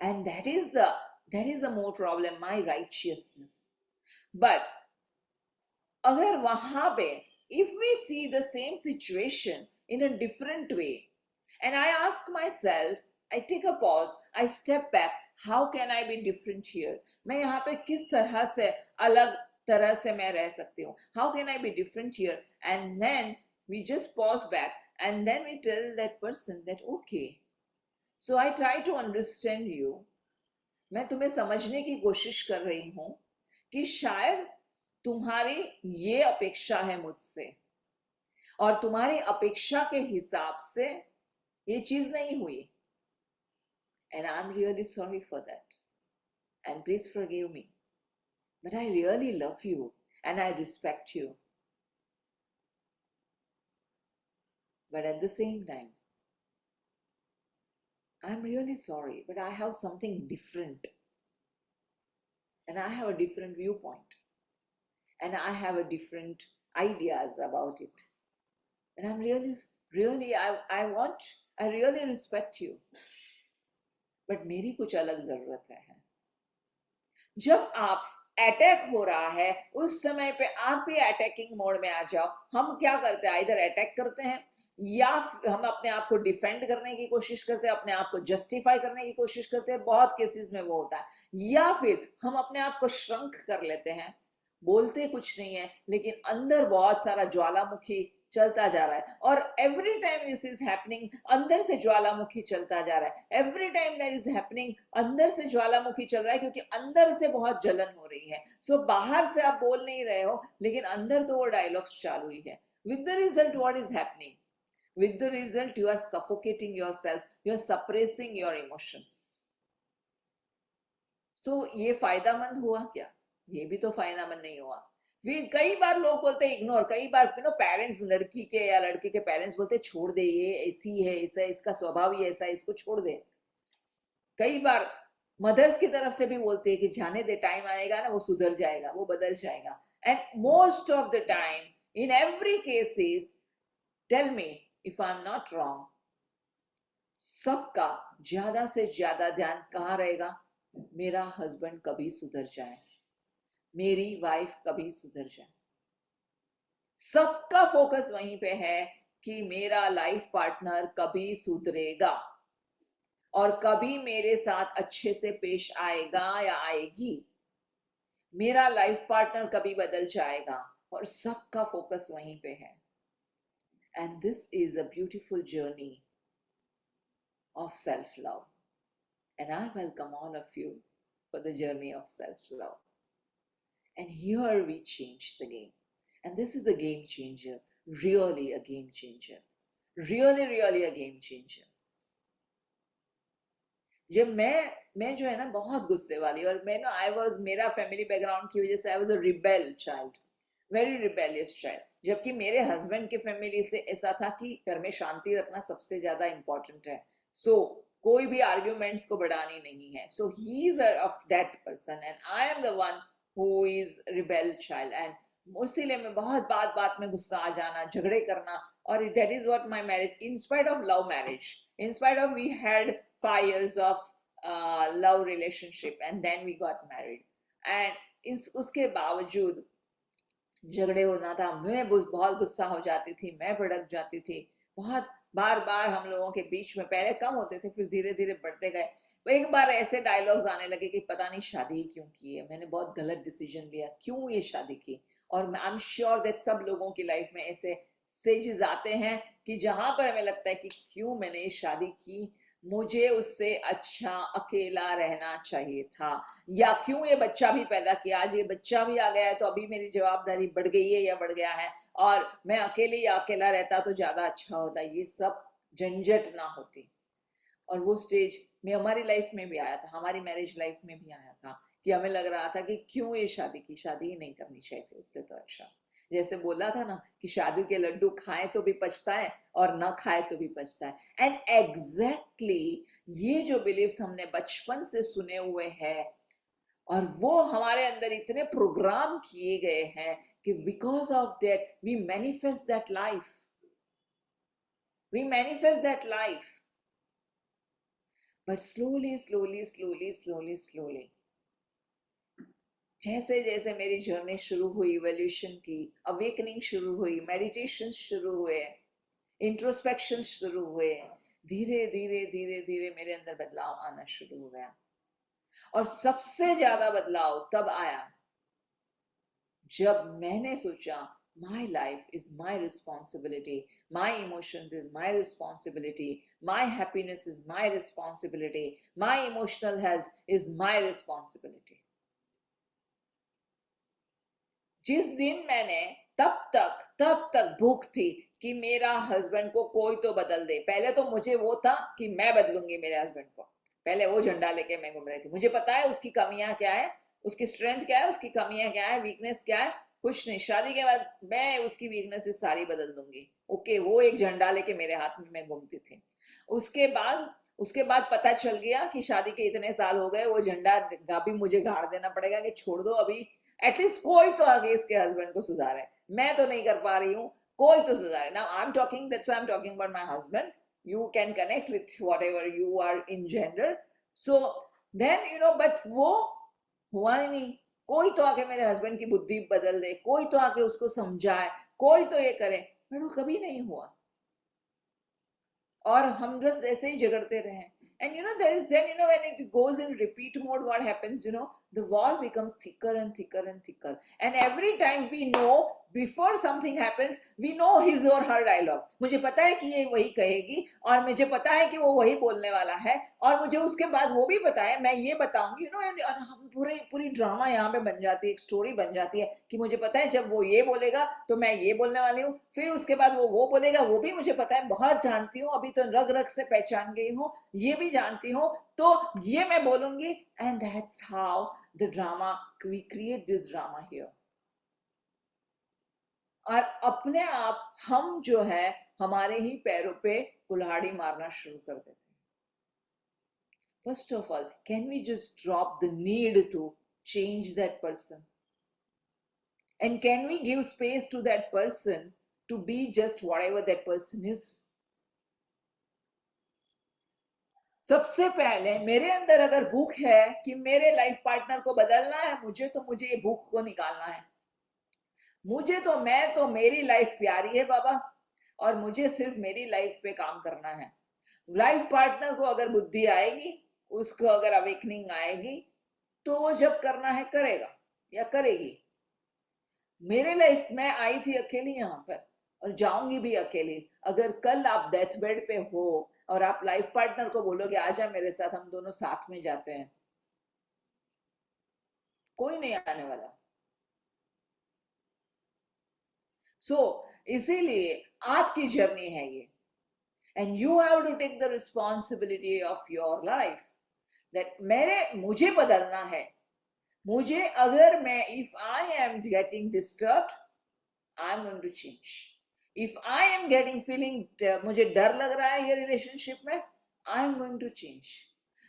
And that is the more problem, my righteousness. But अगर वहां पे if we see the same situation in a different way and I ask myself, I take a pause, I step back, how can I be different here? मैं यहाँ पे किस तरह से अलग तरह से मैं रह सकती हूँ? How can I be different here? And then we just pause back and then we tell that person that okay, so I try to understand you. मैं तुम्हें समझने की कोशिश कर रही हूँ कि शायद तुम्हारी ये अपेक्षा है मुझसे और तुम्हारी अपेक्षा के हिसाब से ये चीज नहीं हुई. And I'm really sorry for that. And please forgive me. But I really love you and I respect you. But at the same time, I'm really sorry, but I have something different. And I have a different viewpoint. And I have a different ideas about it. And I'm really, I really respect you. But मेरी कुछ अलग जरूरत है. जब आप अटैक हो रहा है उस समय पे आप भी अटैकिंग मोड में आ जाओ. हम क्या करते हैं? इधर अटैक करते हैं या हम अपने आप को डिफेंड करने की कोशिश करते हैं, अपने आप को जस्टिफाई करने की कोशिश करते हैं. बहुत केसेस में वो होता है. या फिर हम अपने आप को श्रंक कर लेते हैं, बोलते कुछ नहीं है लेकिन अंदर बहुत सारा ज्वालामुखी चलता जा रहा है. और every time this is happening, अंदर से ज्वालामुखी चलता जा रहा है. Every time that is happening, अंदर से ज्वालामुखी चल रहा है क्योंकि अंदर से बहुत जलन हो रही है. सो बाहर से आप बोल नहीं रहे हो लेकिन अंदर तो वो डायलॉग्स चालू ही है. With the result what is happening? With the result, you are suffocating yourself, you are suppressing your emotions. So ये फायदामंद हुआ क्या? ये भी तो फायदामंद नहीं हुआ. फिर कई बार लोग बोलते हैं इग्नोर. कई बार पेरेंट्स लड़की के या लड़के के पेरेंट्स बोलते हैं छोड़ दे, ये ऐसी है, ऐसा इसका स्वभाव ही ऐसा है, इसको छोड़ दे. कई बार मदर्स की तरफ से भी बोलते हैं कि जाने दे, टाइम आएगा ना वो सुधर जाएगा, वो बदल जाएगा. And most of the time in every cases, tell me if I'm not wrong, सबका ज्यादा से ज्यादा ध्यान कहाँ रहेगा? मेरा हस्बैंड कभी सुधर जाए, मेरी वाइफ कभी सुधर जाए. सबका फोकस वहीं पे है कि मेरा लाइफ पार्टनर कभी सुधरेगा और कभी मेरे साथ अच्छे से पेश आएगा या आएगी. मेरा लाइफ पार्टनर कभी बदल जाएगा और सबका फोकस वहीं पे है. And this is a beautiful journey of self-love. And I welcome all of you for the journey of self-love. And here we change the game. And this is a game changer. Really a game changer. Really, really a game changer. जब मैं जो है ना बहुत गुस्से वाली, और मैं ना मेरा फैमिली बैकग्राउंड की वजह से I was a rebel child. Very rebellious child. जबकि मेरे हस्बैंड के फैमिली से ऐसा था कि घर में शांति रखना सबसे ज्यादा इंपॉर्टेंट है. सो कोई भी आर्ग्यूमेंट्स को बढ़ानी नहीं है. So he is of that person and I am the one who is rebel child. And उसीलिए मैं बहुत बात में गुस्सा आ जाना, झगड़े करना. और that is what my marriage, in spite of love marriage, in spite of we had 5 years of love relationship and then we got married. एंड उसके बावजूद झगड़े होना था. मैं बहुत गुस्सा हो जाती थी, मैं भड़क जाती थी. बहुत बार हम लोगों के बीच में पहले कम होते थे, फिर धीरे धीरे बढ़ते गए. एक बार ऐसे डायलॉग्स आने लगे कि पता नहीं शादी क्यों की है, मैंने बहुत गलत डिसीजन लिया, क्यों ये शादी की. और आई एम श्योर दैट सब लोगों की लाइफ में ऐसे स्टेजेस आते हैं कि जहां पर हमें लगता है कि क्यों मैंने ये शादी की, मुझे उससे अच्छा अकेला रहना चाहिए था, या क्यों ये बच्चा भी पैदा किया, आज ये बच्चा भी आ गया है तो अभी मेरी जवाबदारी बढ़ गई है या बढ़ गया है, और मैं अकेले या अकेला रहता तो ज्यादा अच्छा होता. ये सब झंझट ना होती। और वो स्टेज में हमारी लाइफ में भी आया था, हमारी मैरिज लाइफ में भी आया था कि हमें लग रहा था कि क्यों ये शादी की, शादी ही नहीं करनी चाहिए थी, उससे तो अच्छा। जैसे बोला था ना कि शादी के लड्डू खाएं तो भी पछता है और ना खाए तो भी पछता है। एंड एग्जैक्टली ये जो बिलीव्स हमने बचपन से सुने हुए हैं और वो हमारे अंदर इतने प्रोग्राम किए गए हैं कि because of that we manifest that life, we manifest that life. But slowly slowly slowly slowly slowly जैसे जैसे मेरी जर्नी शुरू हुई, इवोल्यूशन की, अवेकनिंग शुरू हुई, मेडिटेशन शुरू हुए, इंट्रोस्पेक्शन शुरू हुए, धीरे धीरे धीरे धीरे मेरे अंदर बदलाव आना शुरू हो गया। और सबसे ज्यादा बदलाव तब आया जब मैंने सोचा my life is my responsibility, my emotions is my responsibility, my happiness is my responsibility, my emotional health is my responsibility। जिस दिन मैंने तब तक भूख थी कि मेरा हस्बैंड को कोई तो बदल दे। पहले तो मुझे वो था कि मैं बदलूंगी मेरे हस्बैंड को, पहले वो झंडा लेके मैं घूम रही थी। मुझे पता है उसकी कमियां क्या है, उसकी स्ट्रेंथ क्या है, उसकी कमियां क्या है, वीकनेस क्या है, कुछ नहीं। शादी के बाद मैं उसकी वीकनेसेस सारी बदल दूंगी। ओके, वो एक झंडा लेके मेरे हाथ में मैं घूमती थी। उसके बाद पता चल गया कि शादी के इतने साल हो गए, वो झंडा भी मुझे गाड़ देना पड़ेगा कि छोड़ दो, अभी एटलीस्ट कोई तो आगे इसके हस्बैंड को सुधारे। मैं तो नहीं कर पा रही हूँ, कोई तो सुधारे। Now I am talking, that's why I am talking about my husband. You can connect with whatever you are in gender. So then but वो हुआ ही नहीं। कोई तो आके मेरे हस्बैंड की बुद्धि बदल दे, कोई तो आके उसको समझाए, कोई तो ये करे, पर वो कभी नहीं हुआ। और हम बस ऐसे ही झगड़ते रहे। And there is then when it goes in repeat mode, what happens, the wall becomes thicker and thicker and thicker. And every time we know, before something happens, we know his or her dialogue. मुझे पता है कि ये वही कहेगी और मुझे पता है कि वो वही बोलने वाला है, और मुझे उसके बाद वो भी पता है मैं ये बताऊंगी। हम पूरी ड्रामा यहाँ पे बन जाती है, एक स्टोरी बन जाती है कि मुझे पता है जब वो ये बोलेगा तो मैं ये बोलने वाली हूँ, फिर उसके बाद वो बोलेगा, वो भी मुझे पता है, बहुत जानती हूँ, अभी तो रग रग से पहचान गई हूँ, ये भी जानती हूँ, तो ये मैं बोलूंगी। And that's how the drama, we create this drama here. और अपने आप हम जो है हमारे ही पैरों पे कुल्हाड़ी मारना शुरू कर देते हैं। First of all, can we just drop the need to change that person? And can we give space to that person to be just whatever that person is? सबसे पहले मेरे अंदर अगर भूख है कि मेरे लाइफ पार्टनर को बदलना है, मुझे ये भूख को निकालना है। मैं तो मेरी लाइफ प्यारी है बाबा, और मुझे सिर्फ मेरी लाइफ पे काम करना है। लाइफ पार्टनर को अगर बुद्धि आएगी, उसको अगर अवेकनिंग आएगी, तो वो जब करना है करेगा या करेगी। मेरे लाइफ में आई थी अकेली यहाँ पर, और जाऊंगी भी अकेली। अगर कल आप डेथ बेड पे हो और आप लाइफ पार्टनर को बोलोगे आजा मेरे साथ, हम दोनों साथ में जाते हैं, कोई नहीं आने वाला। इसीलिए आपकी जर्नी है ये, and you have to take the responsibility of your life. That मुझे बदलना है। अगर मैं, if I am getting disturbed, I am going to change. If I am getting feeling, मुझे डर लग रहा है ये रिलेशनशिप में, I am going to change.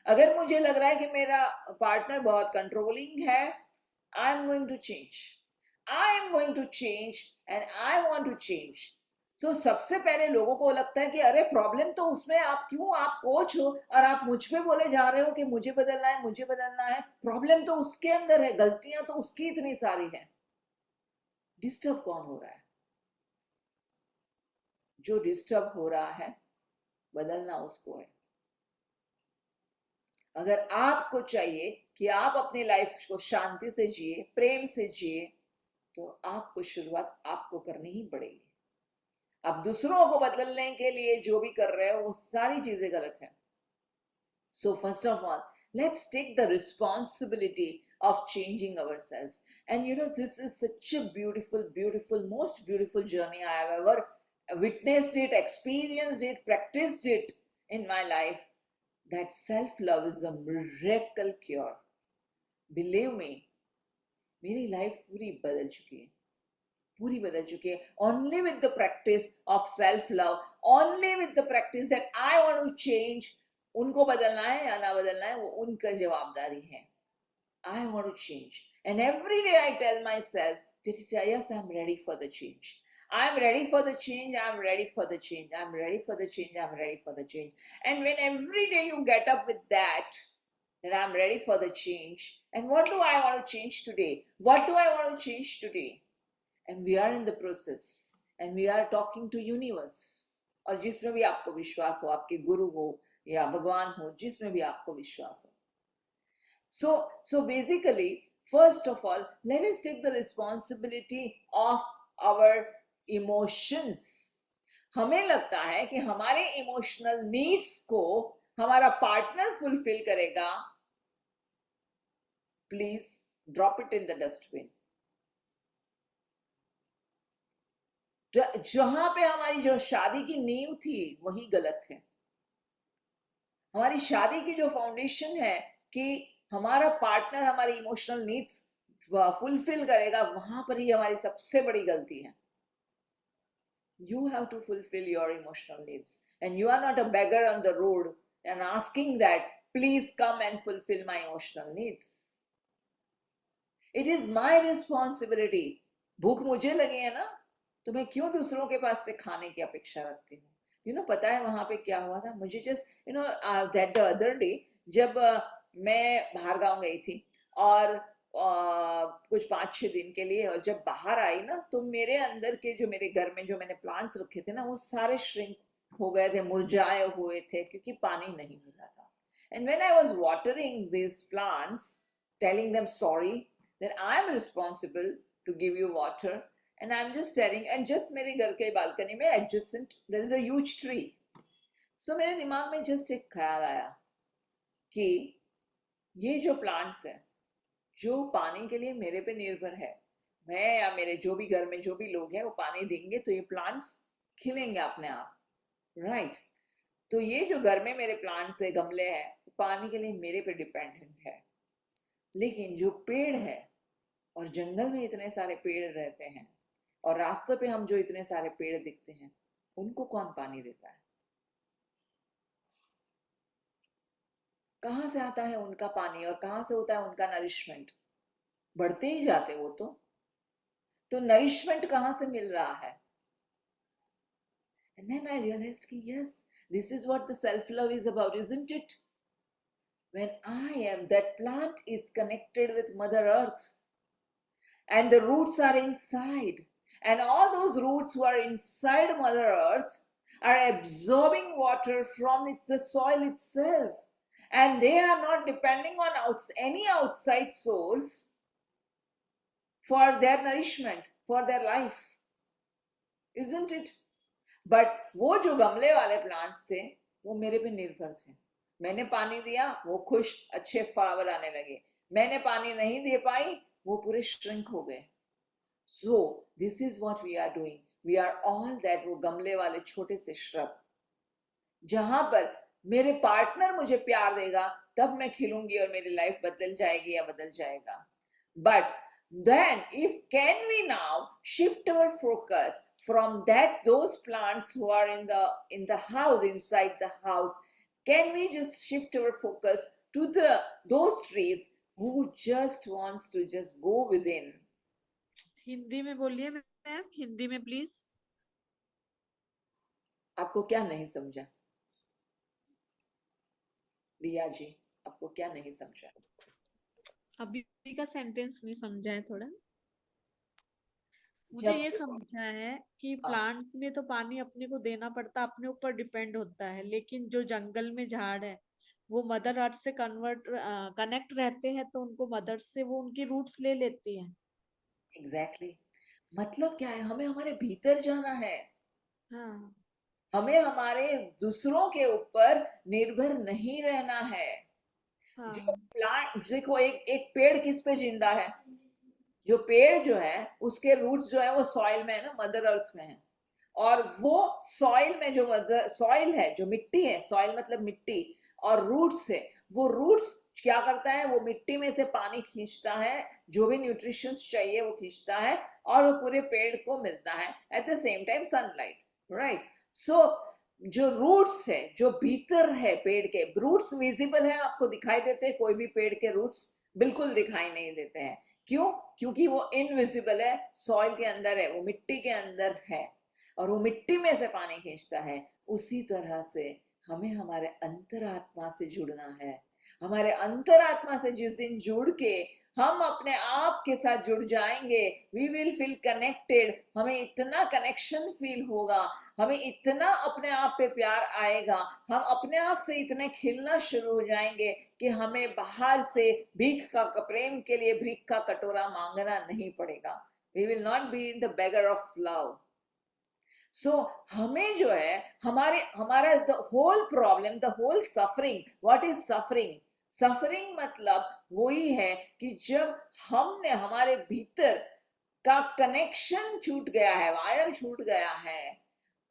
अगर मुझे लग रहा है कि मेरा पार्टनर बहुत कंट्रोलिंग है, I am going to change. I am going to change and I want to change. So सबसे पहले लोगों को लगता है कि अरे प्रॉब्लम तो उसमें, आप कोच हो और आप मुझ पे बोले जा रहे हो कि मुझे बदलना है। प्रॉब्लम तो उसके अंदर है, गलतियां तो उसकी इतनी सारी है। डिस्टर्ब कौन हो रहा है? जो डिस्टर्ब हो रहा है, बदलना उसको है। अगर आपको चाहिए कि आप अपनी लाइफ को शांति से जिए, प्रेम से जिए, तो आपको शुरुआत आपको करनी ही पड़ेगी। आप दूसरों को बदलने के लिए जो भी कर रहे हो, वो सारी चीजें गलत है। So first of all, let's take the responsibility of changing ourselves. And this is such a beautiful, most beautiful journey I have ever witnessed it, experienced it, practiced it in my life, that self-love is a miracle cure. Believe me, मेरी लाइफ पूरी बदल चुकी है, पूरी बदल चुकी है. Only with the practice of self-love, only with the practice that I want to change. उनको बदलना है या ना बदलना है वो उनका जवाबदारी है. I want to change, and every day I tell myself that yes, I'm ready for the change. I'm ready for the change. I'm ready for the change. I'm ready for the change. I'm ready for the change. And when every day you get up with that I'm ready for the change. And what do I want to change today? What do I want to change today? And we are in the process. And we are talking to universe. और जिसमें भी आपको विश्वास हो, आपके गुरु हो या भगवान हो, जिसमें भी आपको विश्वास हो. So basically, first of all, let us take the responsibility of our emotions. हमें लगता है कि हमारे इमोशनल नीड्स को हमारा पार्टनर फुलफिल करेगा. Please drop it in the dustbin. जहां पे हमारी जो शादी की नींव थी वही गलत है. हमारी शादी की जो फाउंडेशन है कि हमारा पार्टनर हमारी इमोशनल नीड्स फुलफिल करेगा, वहां पर ही हमारी सबसे बड़ी गलती है. You have to fulfill your emotional needs, and you are not a beggar on the road and asking that please come and fulfill my emotional needs. It is my responsibility. भूख मुझे लगी है ना, तो मैं क्यों दूसरों के पास से खाने की अपेक्षा रखती हूँ? पता है वहां पे क्या हुआ था? मुझे just that the other day जब मैं बाहर गांव गई थी और कुछ 5-6 दिन के लिए, और जब बाहर आई ना तो मेरे अंदर के जो मेरे घर में जो मैंने प्लांट्स रखे थे ना वो सारे श्रिंक हो गए थे, मुरझाए हुए थे क्योंकि पानी नहीं मिला था. And when I was watering these plants, telling them sorry that I am responsible to give you water, and I'm just telling, and just मेरे घर के बालकनी में adjacent there is a huge tree. So मेरे दिमाग में just एक ख्याल आया कि ये जो प्लांट्स है जो पानी के लिए मेरे पे निर्भर है, मैं या मेरे जो भी घर में जो भी लोग हैं वो पानी देंगे तो ये प्लांट्स खिलेंगे अपने आप, राइट? तो ये जो घर में मेरे प्लांट्स है, गमले हैं, पानी के लिए मेरे पे डिपेंडेंट है. लेकिन जो पेड़ है, और जंगल में इतने सारे पेड़ रहते हैं और रास्ते पे हम जो इतने सारे पेड़ दिखते हैं, उनको कौन पानी देता है? कहाँ से आता है उनका पानी और कहाँ से होता है उनका नरिशमेंट? बढ़ते ही जाते वो तो नरिशमेंट कहाँ से मिल रहा है? And then I realized कि yes, this is what the self-love is about, isn't it? When I am, that plant is connected with Mother Earth and the roots are inside, and all those roots who are inside Mother Earth are absorbing water from the soil itself, and they are not depending on any outside source for their nourishment, for their life, isn't it? But वो जो गमले वाले प्लांट्स थे वो मेरे पे निर्भर थे. मैंने पानी दिया, वो खुश अच्छे फ्लावर आने लगे. मैंने पानी नहीं दे पाई, वो पूरे श्रिंक हो गए. So this is what we are doing. We are all that, वो गमले वाले छोटे से श्रब. जहां पर मेरे पार्टनर मुझे प्यार देगा तब मैं खिलूंगी और मेरी लाइफ बदल जाएगी या बदल जाएगा. But then can we now shift our focus from those plants who are in the house, inside the house, can we just shift our focus to those trees who just wants to just go within? Hindi में बोलिए मैम, हिंदी में प्लीज. आपको क्या नहीं समझा रिया जी? आपको क्या नहीं समझा? अभी का सेंटेंस नहीं समझा है थोड़ा. मुझे ये समझा है कि प्लांट्स में तो पानी अपने को देना पड़ता, अपने ऊपर डिपेंड होता है, लेकिन जो जंगल में झाड़ है वो मदर अर्थ से कनेक्ट रहते हैं तो उनको मदर से वो उनकी रूट्स ले लेती है. एग्जैक्टली. मतलब क्या है? हमें हमारे भीतर जाना है. हाँ. हमें हमारे दूसरों के ऊपर निर्भर नहीं रहना है. हाँ. जो प्लांट देखो, एक पेड़ किस पे जिंदा है? जो पेड़ जो है उसके रूट्स जो है वो सॉइल में है ना, मदर अर्थ में है. और वो सॉइल में जो सॉइल है, जो मिट्टी है, सॉइल मतलब मिट्टी, और रूट्स है, वो रूट्स क्या करता है, वो मिट्टी में से पानी खींचता है, जो भी न्यूट्रिशंस चाहिए वो खींचता है, और वो पूरे पेड़ को मिलता है, at the same time sunlight, right. So जो रूट्स है, जो भीतर है पेड़ के, रूट्स विजिबल है, आपको दिखाई देते हैं, कोई भी पेड़ के रूट्स बिल्कुल दिखाई नहीं देते हैं, क्यों? क्योंकि वो इनविजिबल है, सॉइल के अंदर है, वो मिट्टी के अंदर है, और वो मिट्टी में से पानी खींचता है। उसी तरह से हमें हमारे अंतरात्मा से जुड़ना है। हमारे अंतरात्मा से जिस दिन जुड़ के हम अपने आप के साथ जुड़ जाएंगे, वी विल फील कनेक्टेड, हमें इतना कनेक्शन फील होगा, हमें इतना अपने आप पे प्यार आएगा, हम अपने आप से इतने खिलना शुरू हो जाएंगे कि हमें बाहर से भीख का, प्रेम के लिए भीख का कटोरा मांगना नहीं पड़ेगा। We will not be in the beggar of love. So हमें जो है, हमारा the whole problem, the whole suffering, what is suffering? Suffering मतलब वही है कि जब हमने, हमारे भीतर का कनेक्शन छूट गया है, वायर छूट गया है,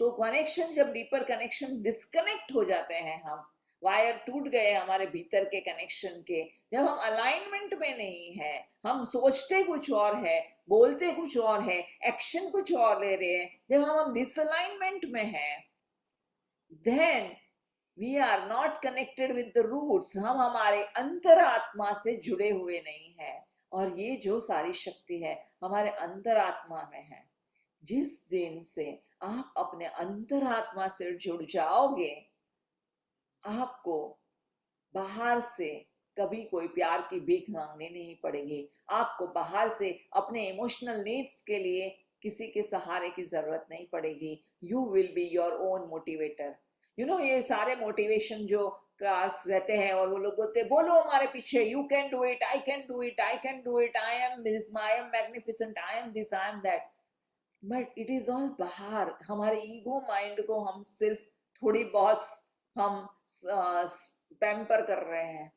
तो कनेक्शन, जब डीपर कनेक्शन डिस्कनेक्ट हो जाते हैं, हम वायर टूट गए हमारे भीतर के कनेक्शन के, जब हम अलाइनमेंट में नहीं है, हम सोचते कुछ और है, बोलते कुछ और है, एक्शन कुछ और ले रहे हैं, जब हम डिसअलाइनमेंट में हैं, then we are not connected with the roots, हम हमारे अंतरात्मा से जुड़े हुए नहीं हैं। और ये जो सारी शक्ति है हमारे अंतरात्मा में है। जिस दिन से आप अपने अंतरात्मा से जुड़ जाओगे, आपको बाहर से कभी कोई प्यार की भीख मांगनी नहीं पड़ेगी, आपको बाहर से अपने इमोशनल नीड्स के लिए किसी के सहारे की जरूरत नहीं पड़ेगी। You will be your own motivator. You know, ये सारे मोटिवेशन जो क्लास रहते हैं और वो लोग बोलते हैं, बोलो हमारे पीछे, you can do it, I can do it, I can do it, I am this, I am magnificent, I am this, I am that, but it is all बाहर। हमारे ईगो माइंड को हम सिर्फ थोड़ी बहुत हम पैम्पर कर रहे हैं।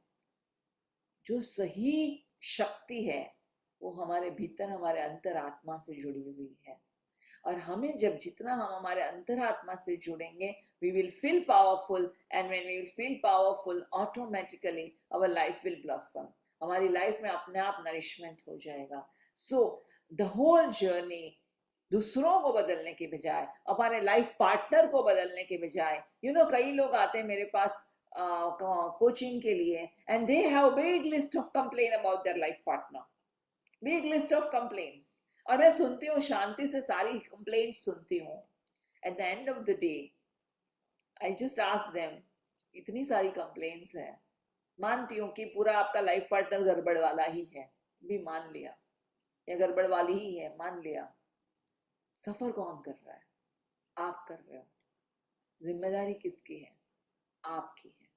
जो सही शक्ति है वो हमारे भीतर, हमारे अंतरात्मा से जुड़ी हुई है। और हमें जब जितना हम हमारे अंतरात्मा से जुड़ेंगे, we will feel powerful, and when we will feel powerful, automatically our life will blossom. हमारी लाइफ में अपने आप नरिशमेंट हो जाएगा। So the whole journey, दूसरों को बदलने के बजाय, हमारे लाइफ पार्टनर को बदलने के बजाय, यू नो, कई लोग आते हैं मेरे पास कोचिंग के लिए, and they have big list of complain about their life partner, big list of complaints, और मैं सुनती हूँ, शांति से सारी कंप्लेंट्स सुनती हूँ। At the end of the day I just ask them, इतनी सारी कंप्लेंट्स हैं, मानती हूँ कि पूरा आपका लाइफ पार्टनर गड़बड़ वाला ही है, भी मान लिया, या गड़बड़ वाली ही है, मान लिया, सफर कौन कर रहा है? आप कर रहे हो। जिम्मेदारी किसकी है? आपकी है।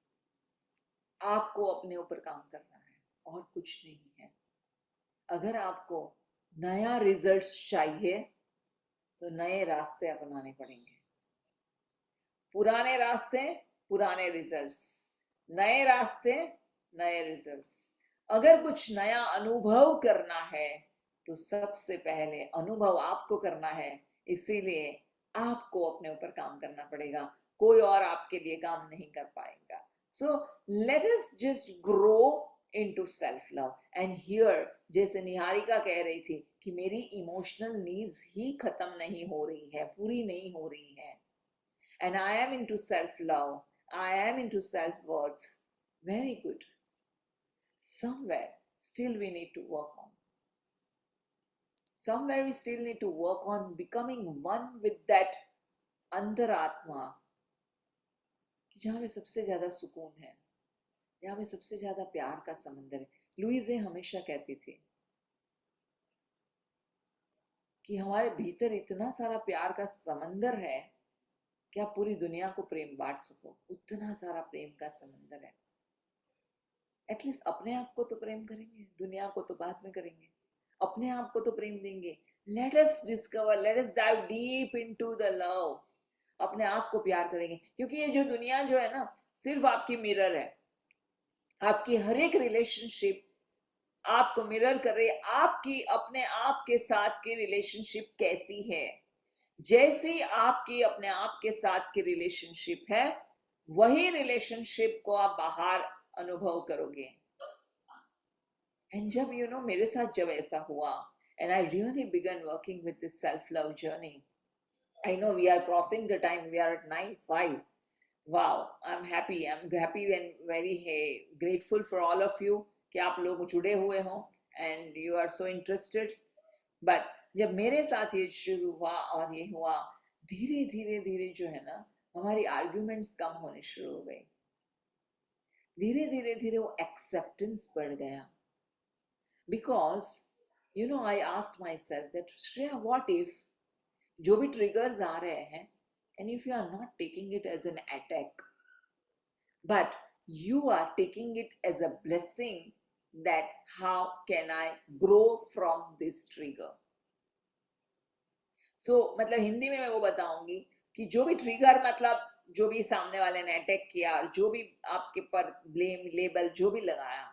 आपको अपने ऊपर काम करना है और कुछ नहीं है। अगर आपको नया रिजल्ट्स चाहिए तो नए रास्ते अपनाने पड़ेंगे। पुराने रास्ते, पुराने रिजल्ट्स, नए रास्ते, नए रिजल्ट्स। अगर कुछ नया अनुभव करना है तो सबसे पहले अनुभव आपको करना है, इसीलिए आपको अपने ऊपर काम करना पड़ेगा, कोई और आपके लिए काम नहीं कर पाएगा। So let us just grow into self love. And here, जैसे निहारिका कह रही थी कि मेरी इमोशनल नीड्स ही खत्म नहीं हो रही है, पूरी नहीं हो रही है, and I am into self love, I am into self worth, very good. Somewhere still we need to work on. Somewhere we still need to work on becoming one with that अंतरात्मा, जहां में सबसे ज्यादा सुकून है, जहां में सबसे ज्यादा प्यार का समंदर है। लुइजे हमेशा कहती थी कि हमारे भीतर इतना सारा प्यार का समंदर है कि आप पूरी दुनिया को प्रेम बांट सको, उतना सारा प्रेम का समंदर है। एटलीस्ट अपने आप को तो प्रेम करेंगे, दुनिया को तो बाद में करेंगे, अपने आप को तो प्रेम देंगे। Let us discover, let us dive deep into the love. अपने आप को प्यार करेंगे, क्योंकि ये जो दुनिया जो है ना, सिर्फ आपकी मिरर है। आपकी हर एक रिलेशनशिप आपको मिरर कर रही है, आपकी अपने आप के साथ की रिलेशनशिप कैसी है। जैसी आपकी अपने आप के साथ की रिलेशनशिप है, वही रिलेशनशिप को आप बाहर अनुभव करोगे। एंड जब मेरे साथ जब ऐसा हुआ, and I really began working with this self-love journey. I know we are crossing the time. We are at 9:05. Wow, I'm happy. I'm happy and very grateful for all of you कि आप लोग जुड़े हुए हो and you are so interested. But जब मेरे साथ ये शुरू हुआ और ये हुआ, धीरे धीरे धीरे जो है ना, हमारी आर्ग्यूमेंट्स कम होने शुरू हो गई। धीरे धीरे धीरे वो एक्सेप्टेंस बढ़ गया। Because I asked myself that Shreya, what if जो भी triggers आ रहे हैं, and if you are not taking it as an attack, but you are taking it as a blessing, that how can I grow from this trigger? So मतलब हिंदी में मैं वो बताऊंगी कि जो भी ट्रिगर, मतलब जो भी सामने वाले ने अटैक किया, जो भी आपके पर ब्लेम लेबल जो भी लगाया,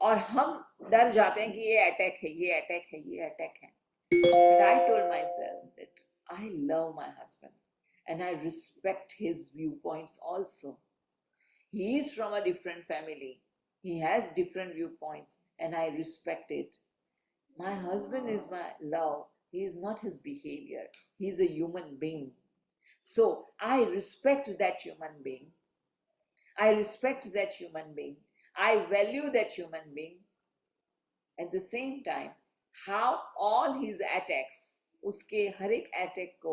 और हम डर जाते हैं कि ये अटैक है, ये अटैक है, ये अटैक है। But I told myself that I love my husband and I respect his viewpoints also. He is from a different family. He has different viewpoints and I respect it. My husband is my love. He is not his behavior. He is a human being. So I respect that human being. I respect that human being. I value that human being. At the same time, how all his attacks, उसके हर एक अटैक को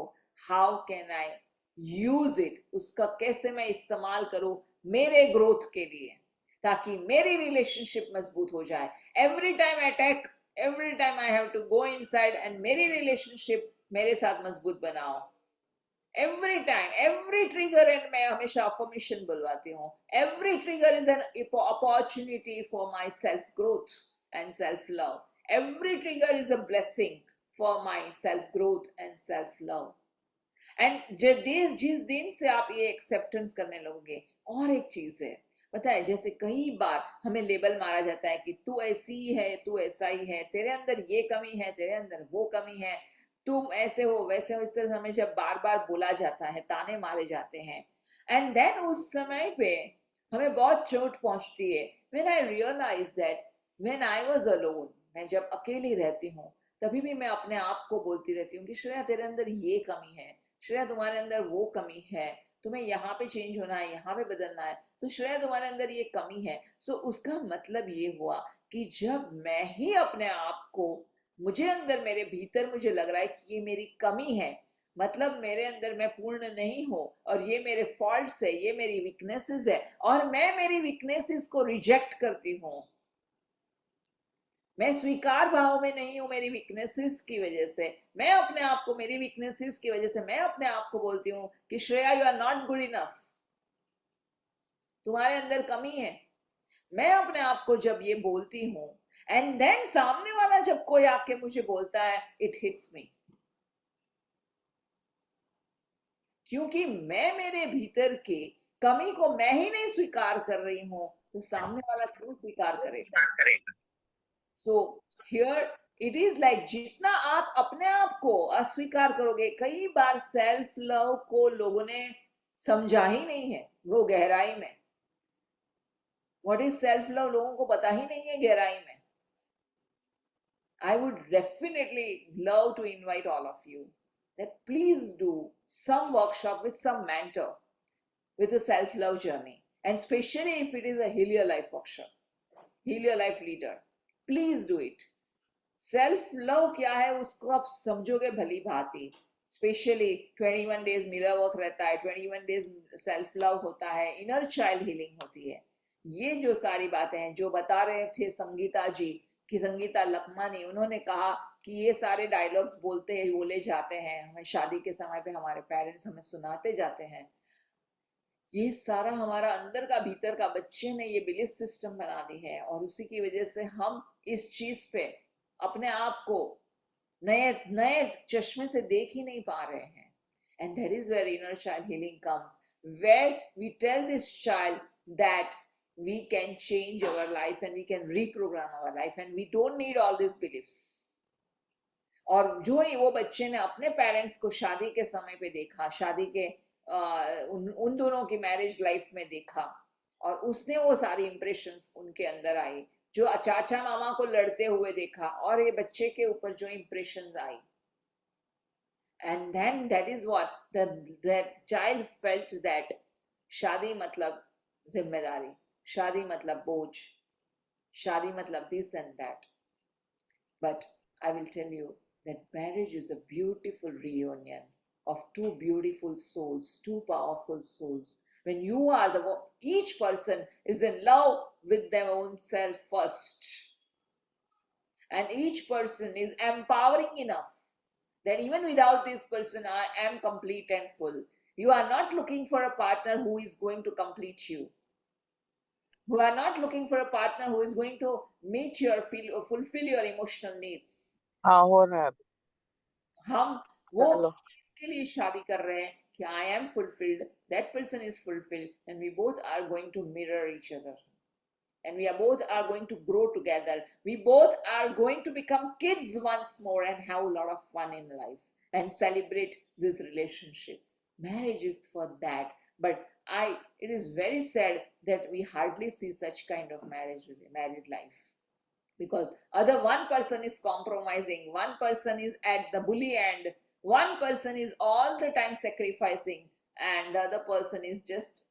how can I use it, उसका कैसे मैं इस्तेमाल करूं मेरे ग्रोथ के लिए, ताकि मेरी रिलेशनशिप मजबूत हो जाए। Every time attack, every time I have to go inside and मेरी रिलेशनशिप मेरे साथ मजबूत बनाओ। Every time, every trigger, and मैं हमेशा affirmation बुलवाती हूँ, every trigger is an opportunity for my self growth and self love. Every trigger is a blessing for my self growth and self love. And जिस दिन से आप ये acceptance करने लगोगे, और एक चीज है, पता है, जैसे कई बार हमें लेबल मारा जाता है कि तू ऐसी है, तू ऐसा ही है, तेरे अंदर ये कमी है, तेरे अंदर वो कमी है, तुम ऐसे हो वैसे हो, इस तरह से हमें जब बार बार बोला जाता है, ताने मारे जाते हैं, एंड देन उस समय पे हमें बहुत चोट पहुंचती है। When I realized that when I was alone, मैं जब अकेली रहती हूँ, तभी भी मैं अपने आप को बोलती रहती हूँ कि श्रेया तेरे अंदर ये कमी है, श्रेया तुम्हारे अंदर वो कमी है, तुम्हें यहाँ पे चेंज होना है, यहाँ पे बदलना है, तो श्रेया तुम्हारे अंदर ये कमी है। सो उसका मतलब ये हुआ कि जब मैं ही अपने आप को, मुझे अंदर मेरे भीतर मुझे लग रहा है कि ये मेरी कमी है, मतलब मेरे अंदर मैं पूर्ण नहीं हूं, और ये मेरे फॉल्ट्स है, ये मेरी वीकनेसेस है, और मैं मेरी वीकनेसेस को रिजेक्ट करती हूं, मैं स्वीकार भाव में नहीं हूं मेरी वीकनेसेस की वजह से। मैं अपने आप को, मेरी वीकनेसेस की वजह से मैं अपने आप को बोलती हूं कि Shreya you are not good enough, तुम्हारे अंदर कमी है। मैं अपने आप को जब ये बोलती हूं, एंड देन सामने वाला जब कोई आके मुझे बोलता है, इट हिट्स मी, क्योंकि मैं मेरे भीतर की कमी को मैं ही नहीं स्वीकार कर रही हूं, तो सामने वाला क्यों स्वीकार करेगा। So here it is like, जितना आप अपने आप को अस्वीकार करोगे, कई बार सेल्फ लव को लोगों ने समझा ही नहीं है वो गहराई में। व्हाट इज सेल्फ लव लोगों को पता ही नहीं है गहराई में। I would definitely love to invite all of you that please do some workshop with some mentor with a self-love journey, and especially if it is a Heal Your Life workshop, Heal Your Life leader, please do it. Self-love क्या है उसको आप समझोगे भली भांति। स्पेशली 21 days मिरर वर्क रहता है, 21 days सेल्फ लव होता है, इनर चाइल्ड हीलिंग होती है। ये जो सारी बातें हैं जो बता रहे थे संगीता जी कि संगीता लखमानी, उन्होंने कहा कि ये सारे डायलॉग्स बोले जाते हैं, हमें शादी के समय पे हमारे पेरेंट्स हमें सुनाते जाते हैं, ये सारा हमारा अंदर का भीतर का बच्चे ने ये बिलीफ सिस्टम बना दी है, और उसी की वजह से हम इस चीज पे अपने आप को नए नए चश्मे से देख ही नहीं पा रहे हैं। And that is where inner child healing comes, where we tell this child that we can change our life and we can reprogram our life and we don't need all these beliefs. और जो ही वो बच्चे ने अपने पेरेंट्स को शादी के समय पे देखा, शादी के उन दोनों की मैरिज लाइफ में देखा, और उसने वो सारी इंप्रेशंस उनके अंदर आई, जो चाचा मामा को लड़ते हुए देखा, और ये बच्चे के ऊपर जो impressions I, and then that is what that child felt, that शादी मतलब जिम्मेदारी, शादी मतलब बोझ, शादी मतलब this and that. But I will tell you that marriage is a beautiful reunion of two beautiful souls, two powerful souls. When you are each person is in love with their own self first, and each person is empowering enough that even without this person, I am complete and full. You are not looking for a partner who is going to complete you. You are not looking for a partner who is going to meet your fulfill your emotional needs. हाँ हो रहा है हम वो चलो इसके लिए शादी कर रहे हैं कि I am fulfilled, that person is fulfilled, and we both are going to mirror each other. And we are both are going to grow together. We both are going to become kids once more and have a lot of fun in life and celebrate this relationship. Marriage is for that. But it is very sad that we hardly see such kind of married life. Because one person is compromising, one person is at the bully end, one person is all the time sacrificing, and the other person is just,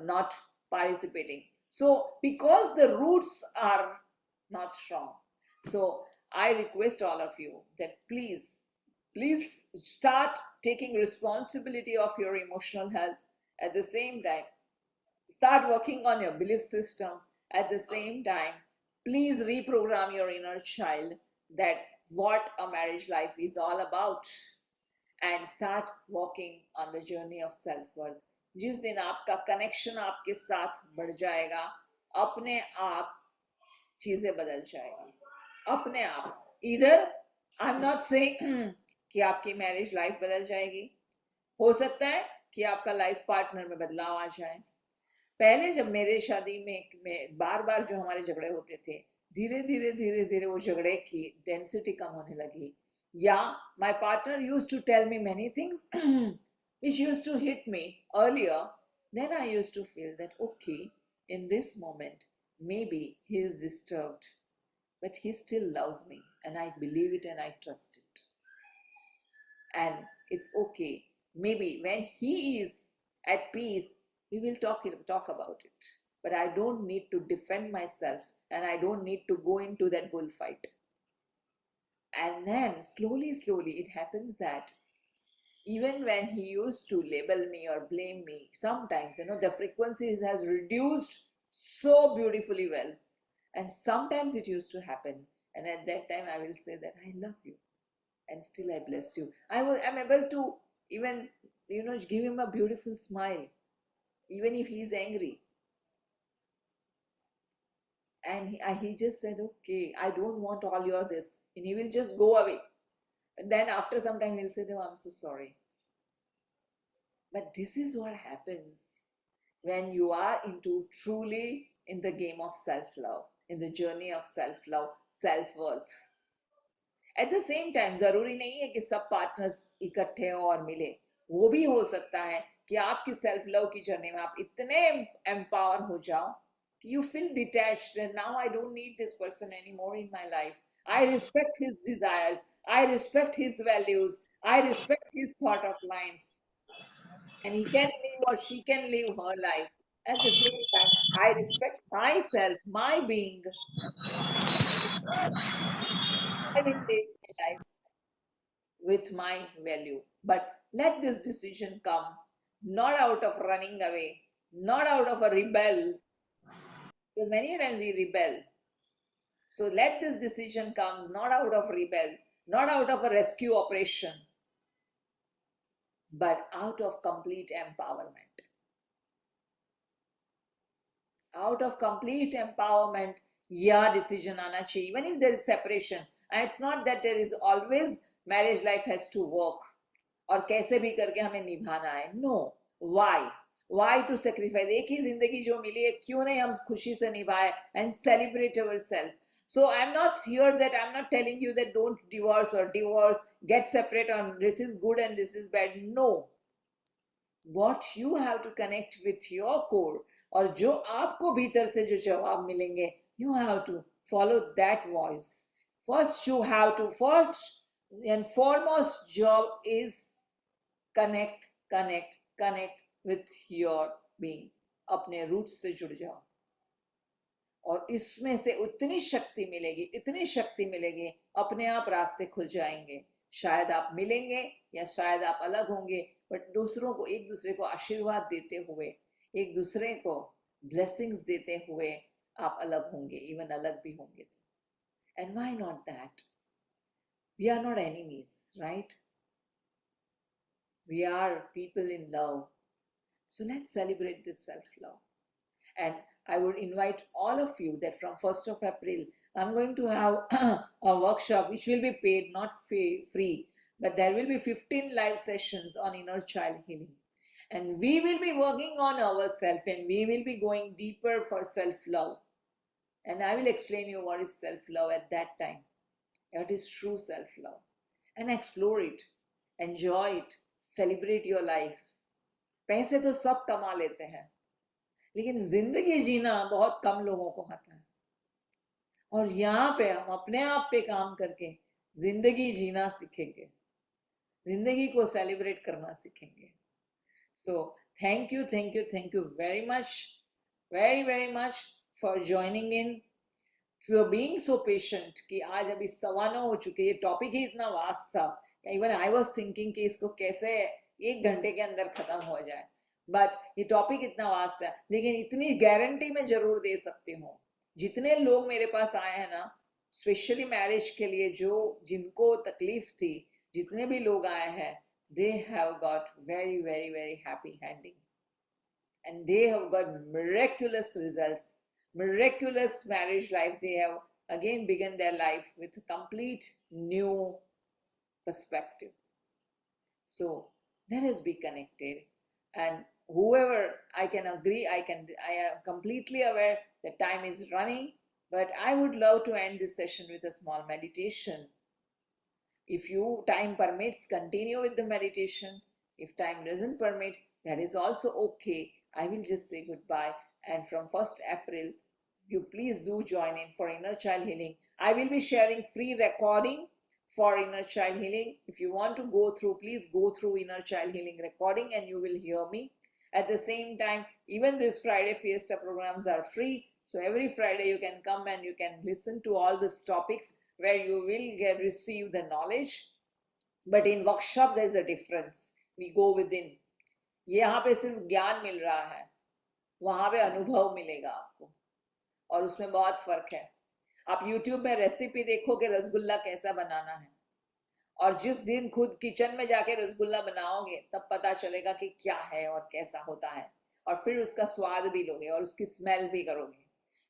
not participating. So because the roots are not strong, so I request all of you that please start taking responsibility of your emotional health. At the same time, start working on your belief system. At the same time, please reprogram your inner child that what a marriage life is all about, and start walking on the journey of self-worth. जिस दिन आपका कनेक्शन आपके साथ बढ़ जाएगा, अपने आप चीजें बदल जाएगी, अपने आप. इधर आई एम नॉट सेइंग कि आपकी मैरिज लाइफ बदल जाएगी, हो सकता है कि आपका लाइफ पार्टनर में बदलाव आ जाए. पहले जब मेरे शादी में बार बार जो हमारे झगड़े होते थे, धीरे धीरे वो झगड़े की डेंसिटी कम होने लगी. या my partner used to tell me many things which used to hit me earlier. Then I used to feel that, okay, in this moment, maybe he is disturbed, but he still loves me, and I believe it and I trust it. And it's okay. Maybe when he is at peace, we will talk about it. But I don't need to defend myself, and I don't need to go into that bullfight. And then slowly, it happens that even when he used to label me or blame me, sometimes, the frequencies has reduced so beautifully well. And sometimes it used to happen. And at that time, I will say that I love you. And still I bless you. I'm able to even, give him a beautiful smile, even if he is angry. And he just said, okay, I don't want all your this. And he will just go away. And then after some time, he'll say, oh, I'm so sorry. But this is what happens when you are truly in the game of self-love, in the journey of self-love, self-worth. At the same time, जरूरी नहीं है कि सब पार्टनर्स इकट्ठे हो और मिले. वो भी हो सकता है कि आपकी सेल्फ लव की जर्नी में आप इतने एम्पावर हो जाओ कि you feel detached and now I don't need this person anymore in my life. I respect his desires. I respect his values. I respect his thought of lines. And he can live or she can live her life. At the same time, I respect myself, my being. I will live my life with my value. But let this decision come not out of running away, not out of a rebel. Because many times we rebel. So let this decision come not out of rebel, not out of a rescue operation, but out of complete empowerment. Out of complete empowerment, yeah, decision आना चाहिए. Even if there is separation, and it's not that there is always marriage life has to work और कैसे भी करके हमें निभाना है. No. Why? Why to sacrifice? एक ही जिंदगी जो मिली है, क्यों नहीं हम खुशी से निभाए and celebrate ourselves. So I'm not here that I'm not telling you that don't divorce or divorce, get separate on this is good and this is bad. No. What you have to connect with your core, और जो आपको भीतर से जो जवाब मिलेंगे, you have to follow that voice. First and foremost job is connect with your being. अपने roots से जुड़ जाओ, और इसमें से इतनी शक्ति मिलेगी, अपने आप रास्ते खुल जाएंगे. शायद आप मिलेंगे या शायद आप अलग होंगे, बट दूसरों को, एक दूसरे को आशीर्वाद देते हुए, एक दूसरे को ब्लेसिंग्स देते हुए आप अलग होंगे, इवन अलग भी होंगे तो. And why not that? We are not enemies, right? We are people in love. So let's celebrate this self-love. And I would invite all of you that from 1st of April, I'm going to have a workshop which will be paid, not free, but there will be 15 live sessions on inner child healing. And we will be working on ourselves, and we will be going deeper for self-love. And I will explain you what is self-love at that time. What is true self-love. And explore it, enjoy it, celebrate your life. पैसे तो सब कमा लेते हैं, लेकिन जिंदगी जीना बहुत कम लोगों को आता है. और यहाँ पे हम अपने आप पे काम करके जिंदगी जीना सीखेंगे, जिंदगी को सेलिब्रेट करना सीखेंगे. So thank you very much for joining in, for being so patient. कि आज अभी 9:15 हो चुके, ये टॉपिक ही इतना वास्ट था, इवन आई वॉज थिंकिंग कि इसको कैसे 1 घंटे के अंदर खत्म हो जाए, बट ये टॉपिक इतना वास्ट है. लेकिन इतनी गारंटी मैं जरूर दे सकती हूँ, जितने लोग मेरे पास आए हैं ना, स्पेशली मैरिज के लिए, जिनको तकलीफ थी, जितने भी लोग आए हैं, they have got very happy ending, and they have got miraculous results, miraculous marriage life. They have again begun their life with a complete new perspective. So let us be connected, and whoever, I can agree, I am completely aware that time is running, but I would love to end this session with a small meditation. If time permits, continue with the meditation. If time doesn't permit, that is also okay. I will just say goodbye. And from 1st April, you please do join in for inner child healing. I will be sharing free recording for inner child healing. If you want to go through, please go through inner child healing recording and you will hear me. At the same time, even this Friday Fiesta programs are free. So every Friday you can come and you can listen to all these topics where you will receive the knowledge. But in workshop there is a difference. We go within. यहाँ पे सिर्फ ज्ञान मिल रहा है, वहाँ पे अनुभव मिलेगा आपको, और उसमें बहुत फर्क है. आप YouTube में रेसिपी देखो कि रसगुल्ला कैसा बनाना है, और जिस दिन खुद किचन में जाके रसगुल्ला बनाओगे तब पता चलेगा कि क्या है और कैसा होता है, और फिर उसका स्वाद भी लोगे और उसकी स्मेल भी करोगे.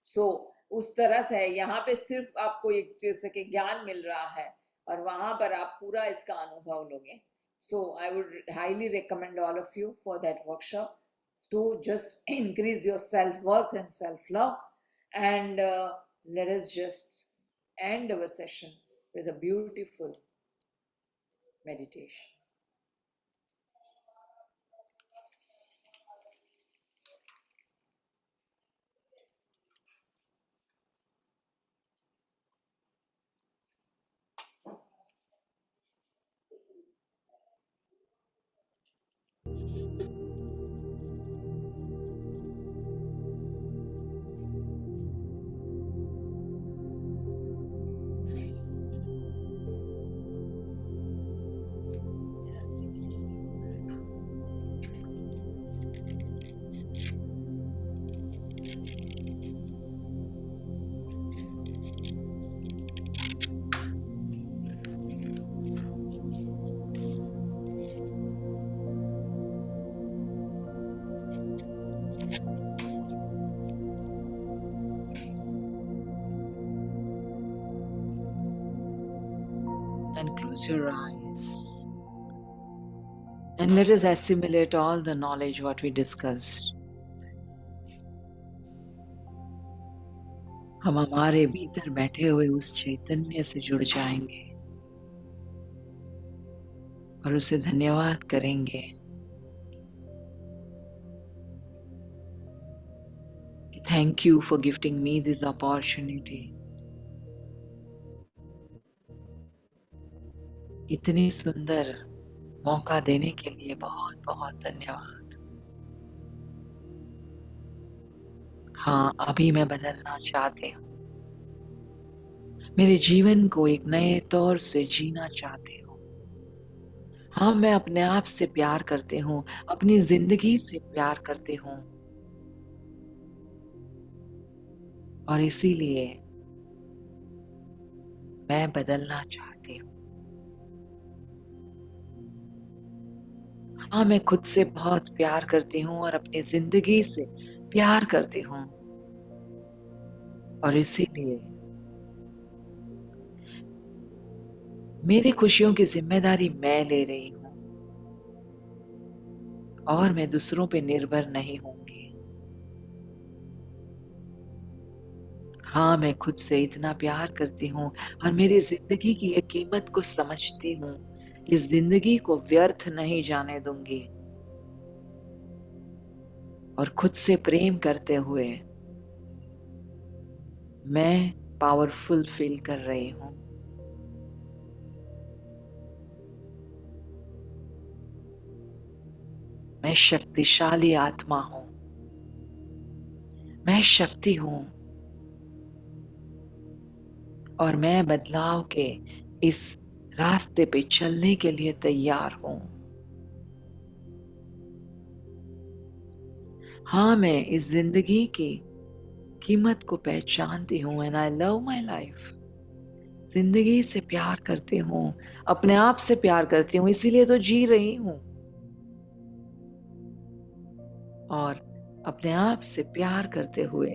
सो उस तरह से है, यहाँ पे सिर्फ आपको एक जैसे कि ज्ञान मिल रहा है, और वहां पर आप पूरा इसका अनुभव लोगे. So I would highly recommend all of you for that workshop to just increase your self-worth and self-love. And let us just end our session with a beautiful meditation. And close your eyes and let us assimilate all the knowledge what we discussed. हम हमारे भीतर बैठे हुए उस चैतन्य से जुड़ जाएंगे और उसे धन्यवाद करेंगे। Thank you for gifting me this opportunity. इतनी सुंदर मौका देने के लिए बहुत बहुत धन्यवाद। हाँ, अभी मैं बदलना चाहती हूँ। मेरे जीवन को एक नए तौर से जीना चाहती हूँ। हाँ, मैं अपने आप से प्यार करती हूँ, अपनी जिंदगी से प्यार करती हूँ, और इसीलिए मैं बदलना चाहती हूँ। हाँ, मैं खुद से बहुत प्यार करती हूँ और अपनी जिंदगी से प्यार करती हूँ, और इसीलिए मेरी खुशियों की जिम्मेदारी मैं ले रही हूँ और मैं दूसरों पे निर्भर नहीं होंगी। हाँ, मैं खुद से इतना प्यार करती हूँ और मेरी जिंदगी की ये कीमत को समझती हूँ। इस जिंदगी को व्यर्थ नहीं जाने दूंगी, और खुद से प्रेम करते हुए मैं पावरफुल फील कर रही हूँ। मैं शक्तिशाली आत्मा हूँ, मैं शक्ति हूँ, और मैं बदलाव के इस रास्ते पे चलने के लिए तैयार हूँ। हाँ, मैं इस जिंदगी की कीमत को पहचानती हूँ and I love my life. जिंदगी से प्यार करती हूँ, अपने आप से प्यार करती हूँ, इसीलिए तो जी रही हूँ। और अपने आप से प्यार करते हुए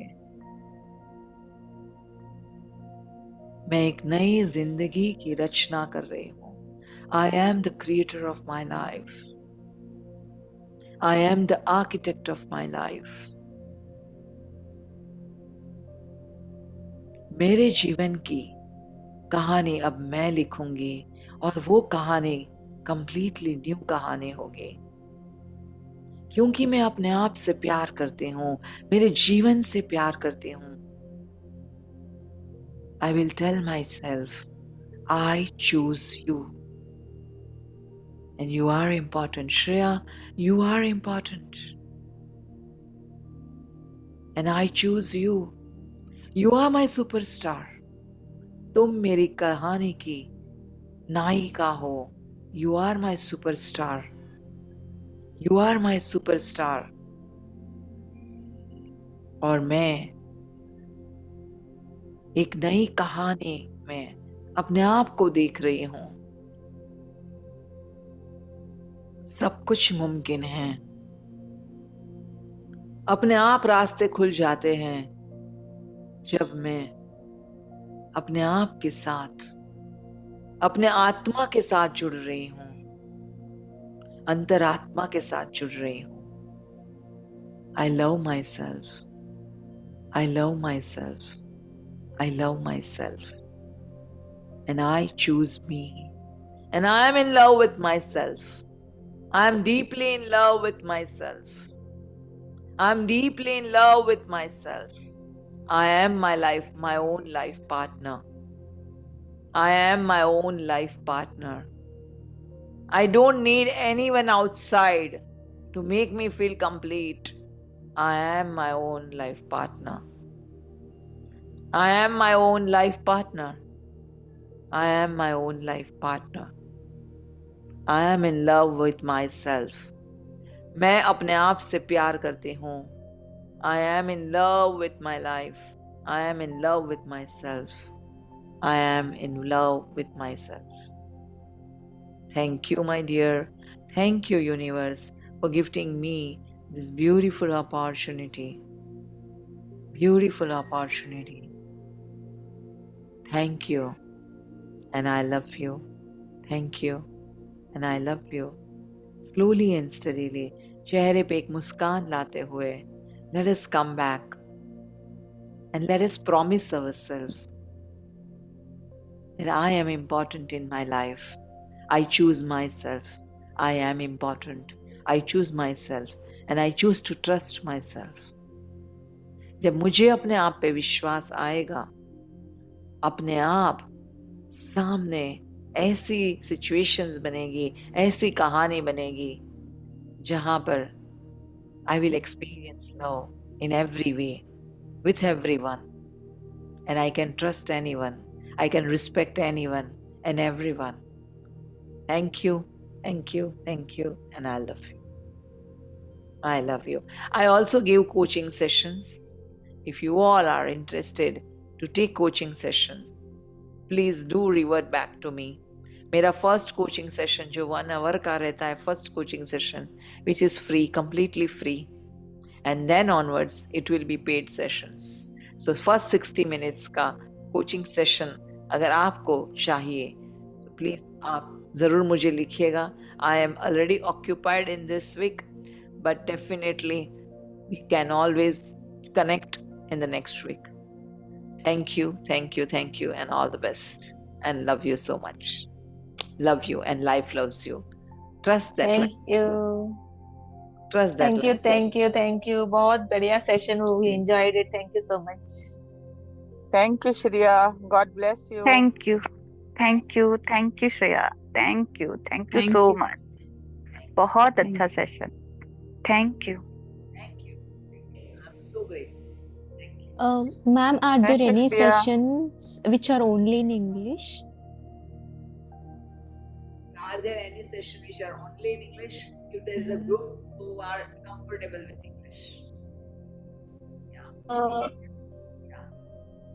मैं एक नई जिंदगी की रचना कर रही हूँ। आई am the creator of my life, I am the architect of my life. मेरे जीवन की कहानी अब मैं लिखूंगी, और वो कहानी कंप्लीटली न्यू कहानी होगी, क्योंकि मैं अपने आप से प्यार करती हूँ, मेरे जीवन से प्यार करती हूँ। I will tell myself, I choose you. And you are important. Shreya, you are important. And I choose you. You are my superstar. तुम मेरी कहानी की नायिका हो. You are my superstar. You are my superstar. और मैं एक नई कहानी में अपने आप को देख रही हूँ। सब कुछ मुमकिन है। अपने आप रास्ते खुल जाते हैं जब मैं अपने आप के साथ, अपने आत्मा के साथ जुड़ रही हूँ, अंतरात्मा के साथ जुड़ रही हूँ। I love myself. I love myself. I love myself. And I choose me. And I am in love with myself. I am deeply in love with myself. I am deeply in love with myself. I am my life, my own life partner. I am my own life partner. I don't need anyone outside to make me feel complete. I am my own life partner. I am my own life partner. I am my own life partner. I am in love with myself. मैं अपने आप से प्यार करती हूँ. I am in love with my life. I am in love with myself. I am in love with myself. Thank you, my dear. Thank you, universe, for gifting me this beautiful opportunity. Beautiful opportunity. Thank you. And I love you. Thank you. And I love you. Slowly and steadily, चेहरे पे एक मुस्कान लाते हुए, let us come back and let us promise ourselves that I am important in my life. I choose myself. I am important. I choose myself and I choose to trust myself. जब मुझे अपने आप पे विश्वास आएगा, अपने आप सामने ऐसी सिचुएशंस बनेगी, ऐसी कहानी बनेगी जहां पर I will experience love in every way, with everyone, and I can trust anyone, I can respect anyone and everyone. Thank you, thank you, thank you, and I love you. I love you. I also give coaching sessions. If you all are interested to take coaching sessions, please do revert back to me. मेरा फर्स्ट कोचिंग सेशन जो 1 आवर का रहता है, first coaching session which is free, completely free, and then onwards it will be paid sessions. So first 60 minutes का कोचिंग सेशन अगर आपको चाहिए तो प्लीज आप ज़रूर मुझे लिखिएगा. I am already occupied in this week, but definitely we can always connect in the next week. Thank you, thank you, thank you, and all the best, and love you so much. Love you, and life loves you. Trust that. Thank you. Trust that. Thank you. बहुत बढ़िया session, we enjoyed it. Thank you so much. Thank you, Shreya. God bless you. Thank you. Thank you. Thank you, Shreya. Thank you. Thank you Thank so you. much. बहुत अच्छा session. Thank you. Thank you. I'm so grateful. Thank you. Ma'am, are there Thank you, any Shreya. sessions which are only in English? Are there any sessions which are only in English? If there is a group who are comfortable with English.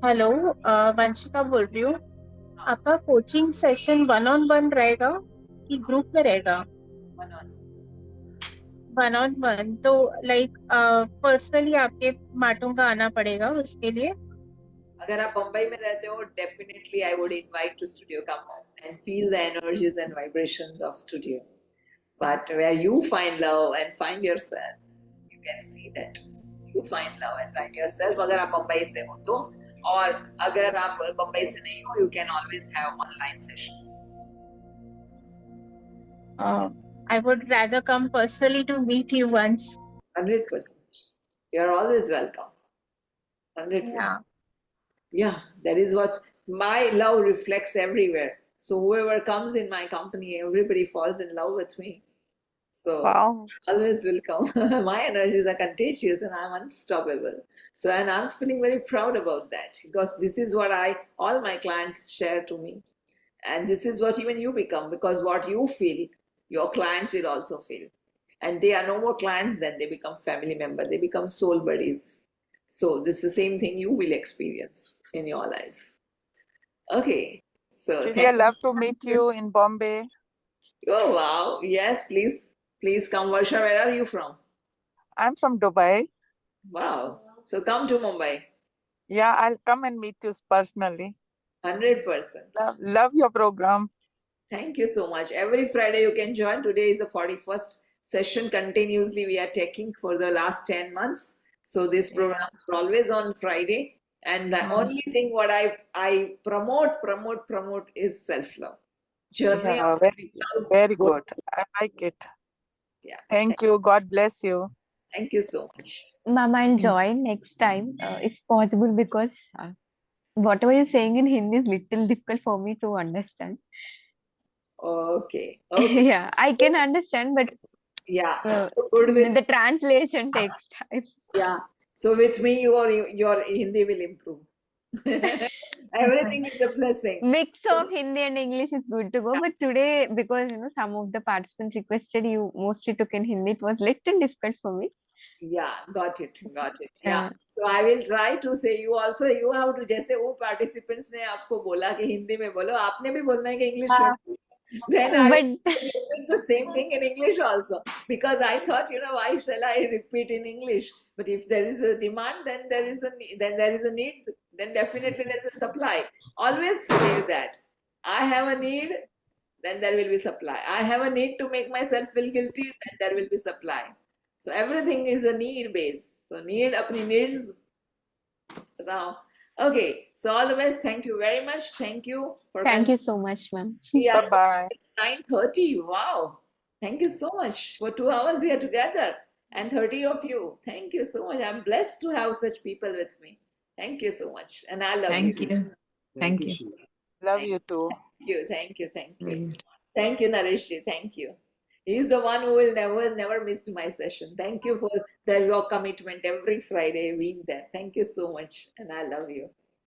Hello, Vanshika बोल रही हूँ. आपका कोचिंग सेशन 1-on-1 रहेगा कि ग्रुप में रहेगा? One on. 1-on-1. तो लाइक पर्सनली आपके माटों का आना पड़ेगा उसके लिए. अगर आप बम्बई में रहते हो, definitely I would invite to studio, come and feel the energies and vibrations of studio. But where you find love and find yourself, you can see that you find love and find yourself. अगर आप बम्बई से हो तो, और अगर आप बम्बई से नहीं हो, you can always have online sessions. I would rather come personally to meet you once. 100%. You are always welcome. 100%. Yeah. Yeah, that is what my love reflects everywhere. So whoever comes in my company, everybody falls in love with me. So Wow. always welcome. My energies are contagious and I'm unstoppable. So, and I'm feeling very proud about that because this is what all my clients share to me. And this is what even you become, because what you feel, your clients will also feel. And they are no more clients, then they become family members, they become soul buddies. So this is the same thing you will experience in your life. Okay. So Shreya, love to meet you in Bombay. Oh wow. Yes, please. Please come. Varsha, where are you from? I'm from Dubai. Wow. So come to Mumbai. Yeah, I'll come and meet you personally. 100%. Love your program. Thank you so much. Every Friday you can join. Today is the 41st session. Continuously we are taking for the last 10 months. So this program is always on Friday. And the only thing what I promote is self-love. Journey Yeah, of self-love. very good. I like it. Yeah. Thank you. God bless you. Thank you so much. Ma'am, I'll join next time if possible because whatever you're saying in Hindi is little difficult for me to understand. Okay. Okay. Yeah, I can understand, but Yeah. So good with the translation takes time. Yeah. So with me, your Hindi will improve. Everything is a blessing. Mix of Hindi and English is good to go, but today because some of the participants requested you mostly took in Hindi, it was little difficult for me. Yeah, got it. Yeah. So I will try to say you also you have to जैसे वो participants ने आपको बोला कि हिंदी में बोलो, आपने भी बोलना है कि English में. Then I repeat the same thing in English also because I thought why shall I repeat in English? But if there is a demand, then there is a need. Then definitely there is a supply. Always feel that I have a need, then there will be supply. I have a need to make myself feel guilty, then there will be supply. So everything is a need base. So need अपनी needs Now, okay. So all the best. Thank you very much. Thank you for Thank coming. you so much, ma'am. We are Bye-bye. 9:30. Wow. Thank you so much. For 2 hours we are together, and 30 of you. Thank you so much. I'm blessed to have such people with me. Thank you so much. And I love Thank you. you. Thank you. Sheila. Love you too. Thank you. Thank you. Thank you. Very good. Thank you, Nareshji. Thank you. He's the one who will never missed my session. Thank you for your commitment every Friday being there. Thank you so much. And I love you.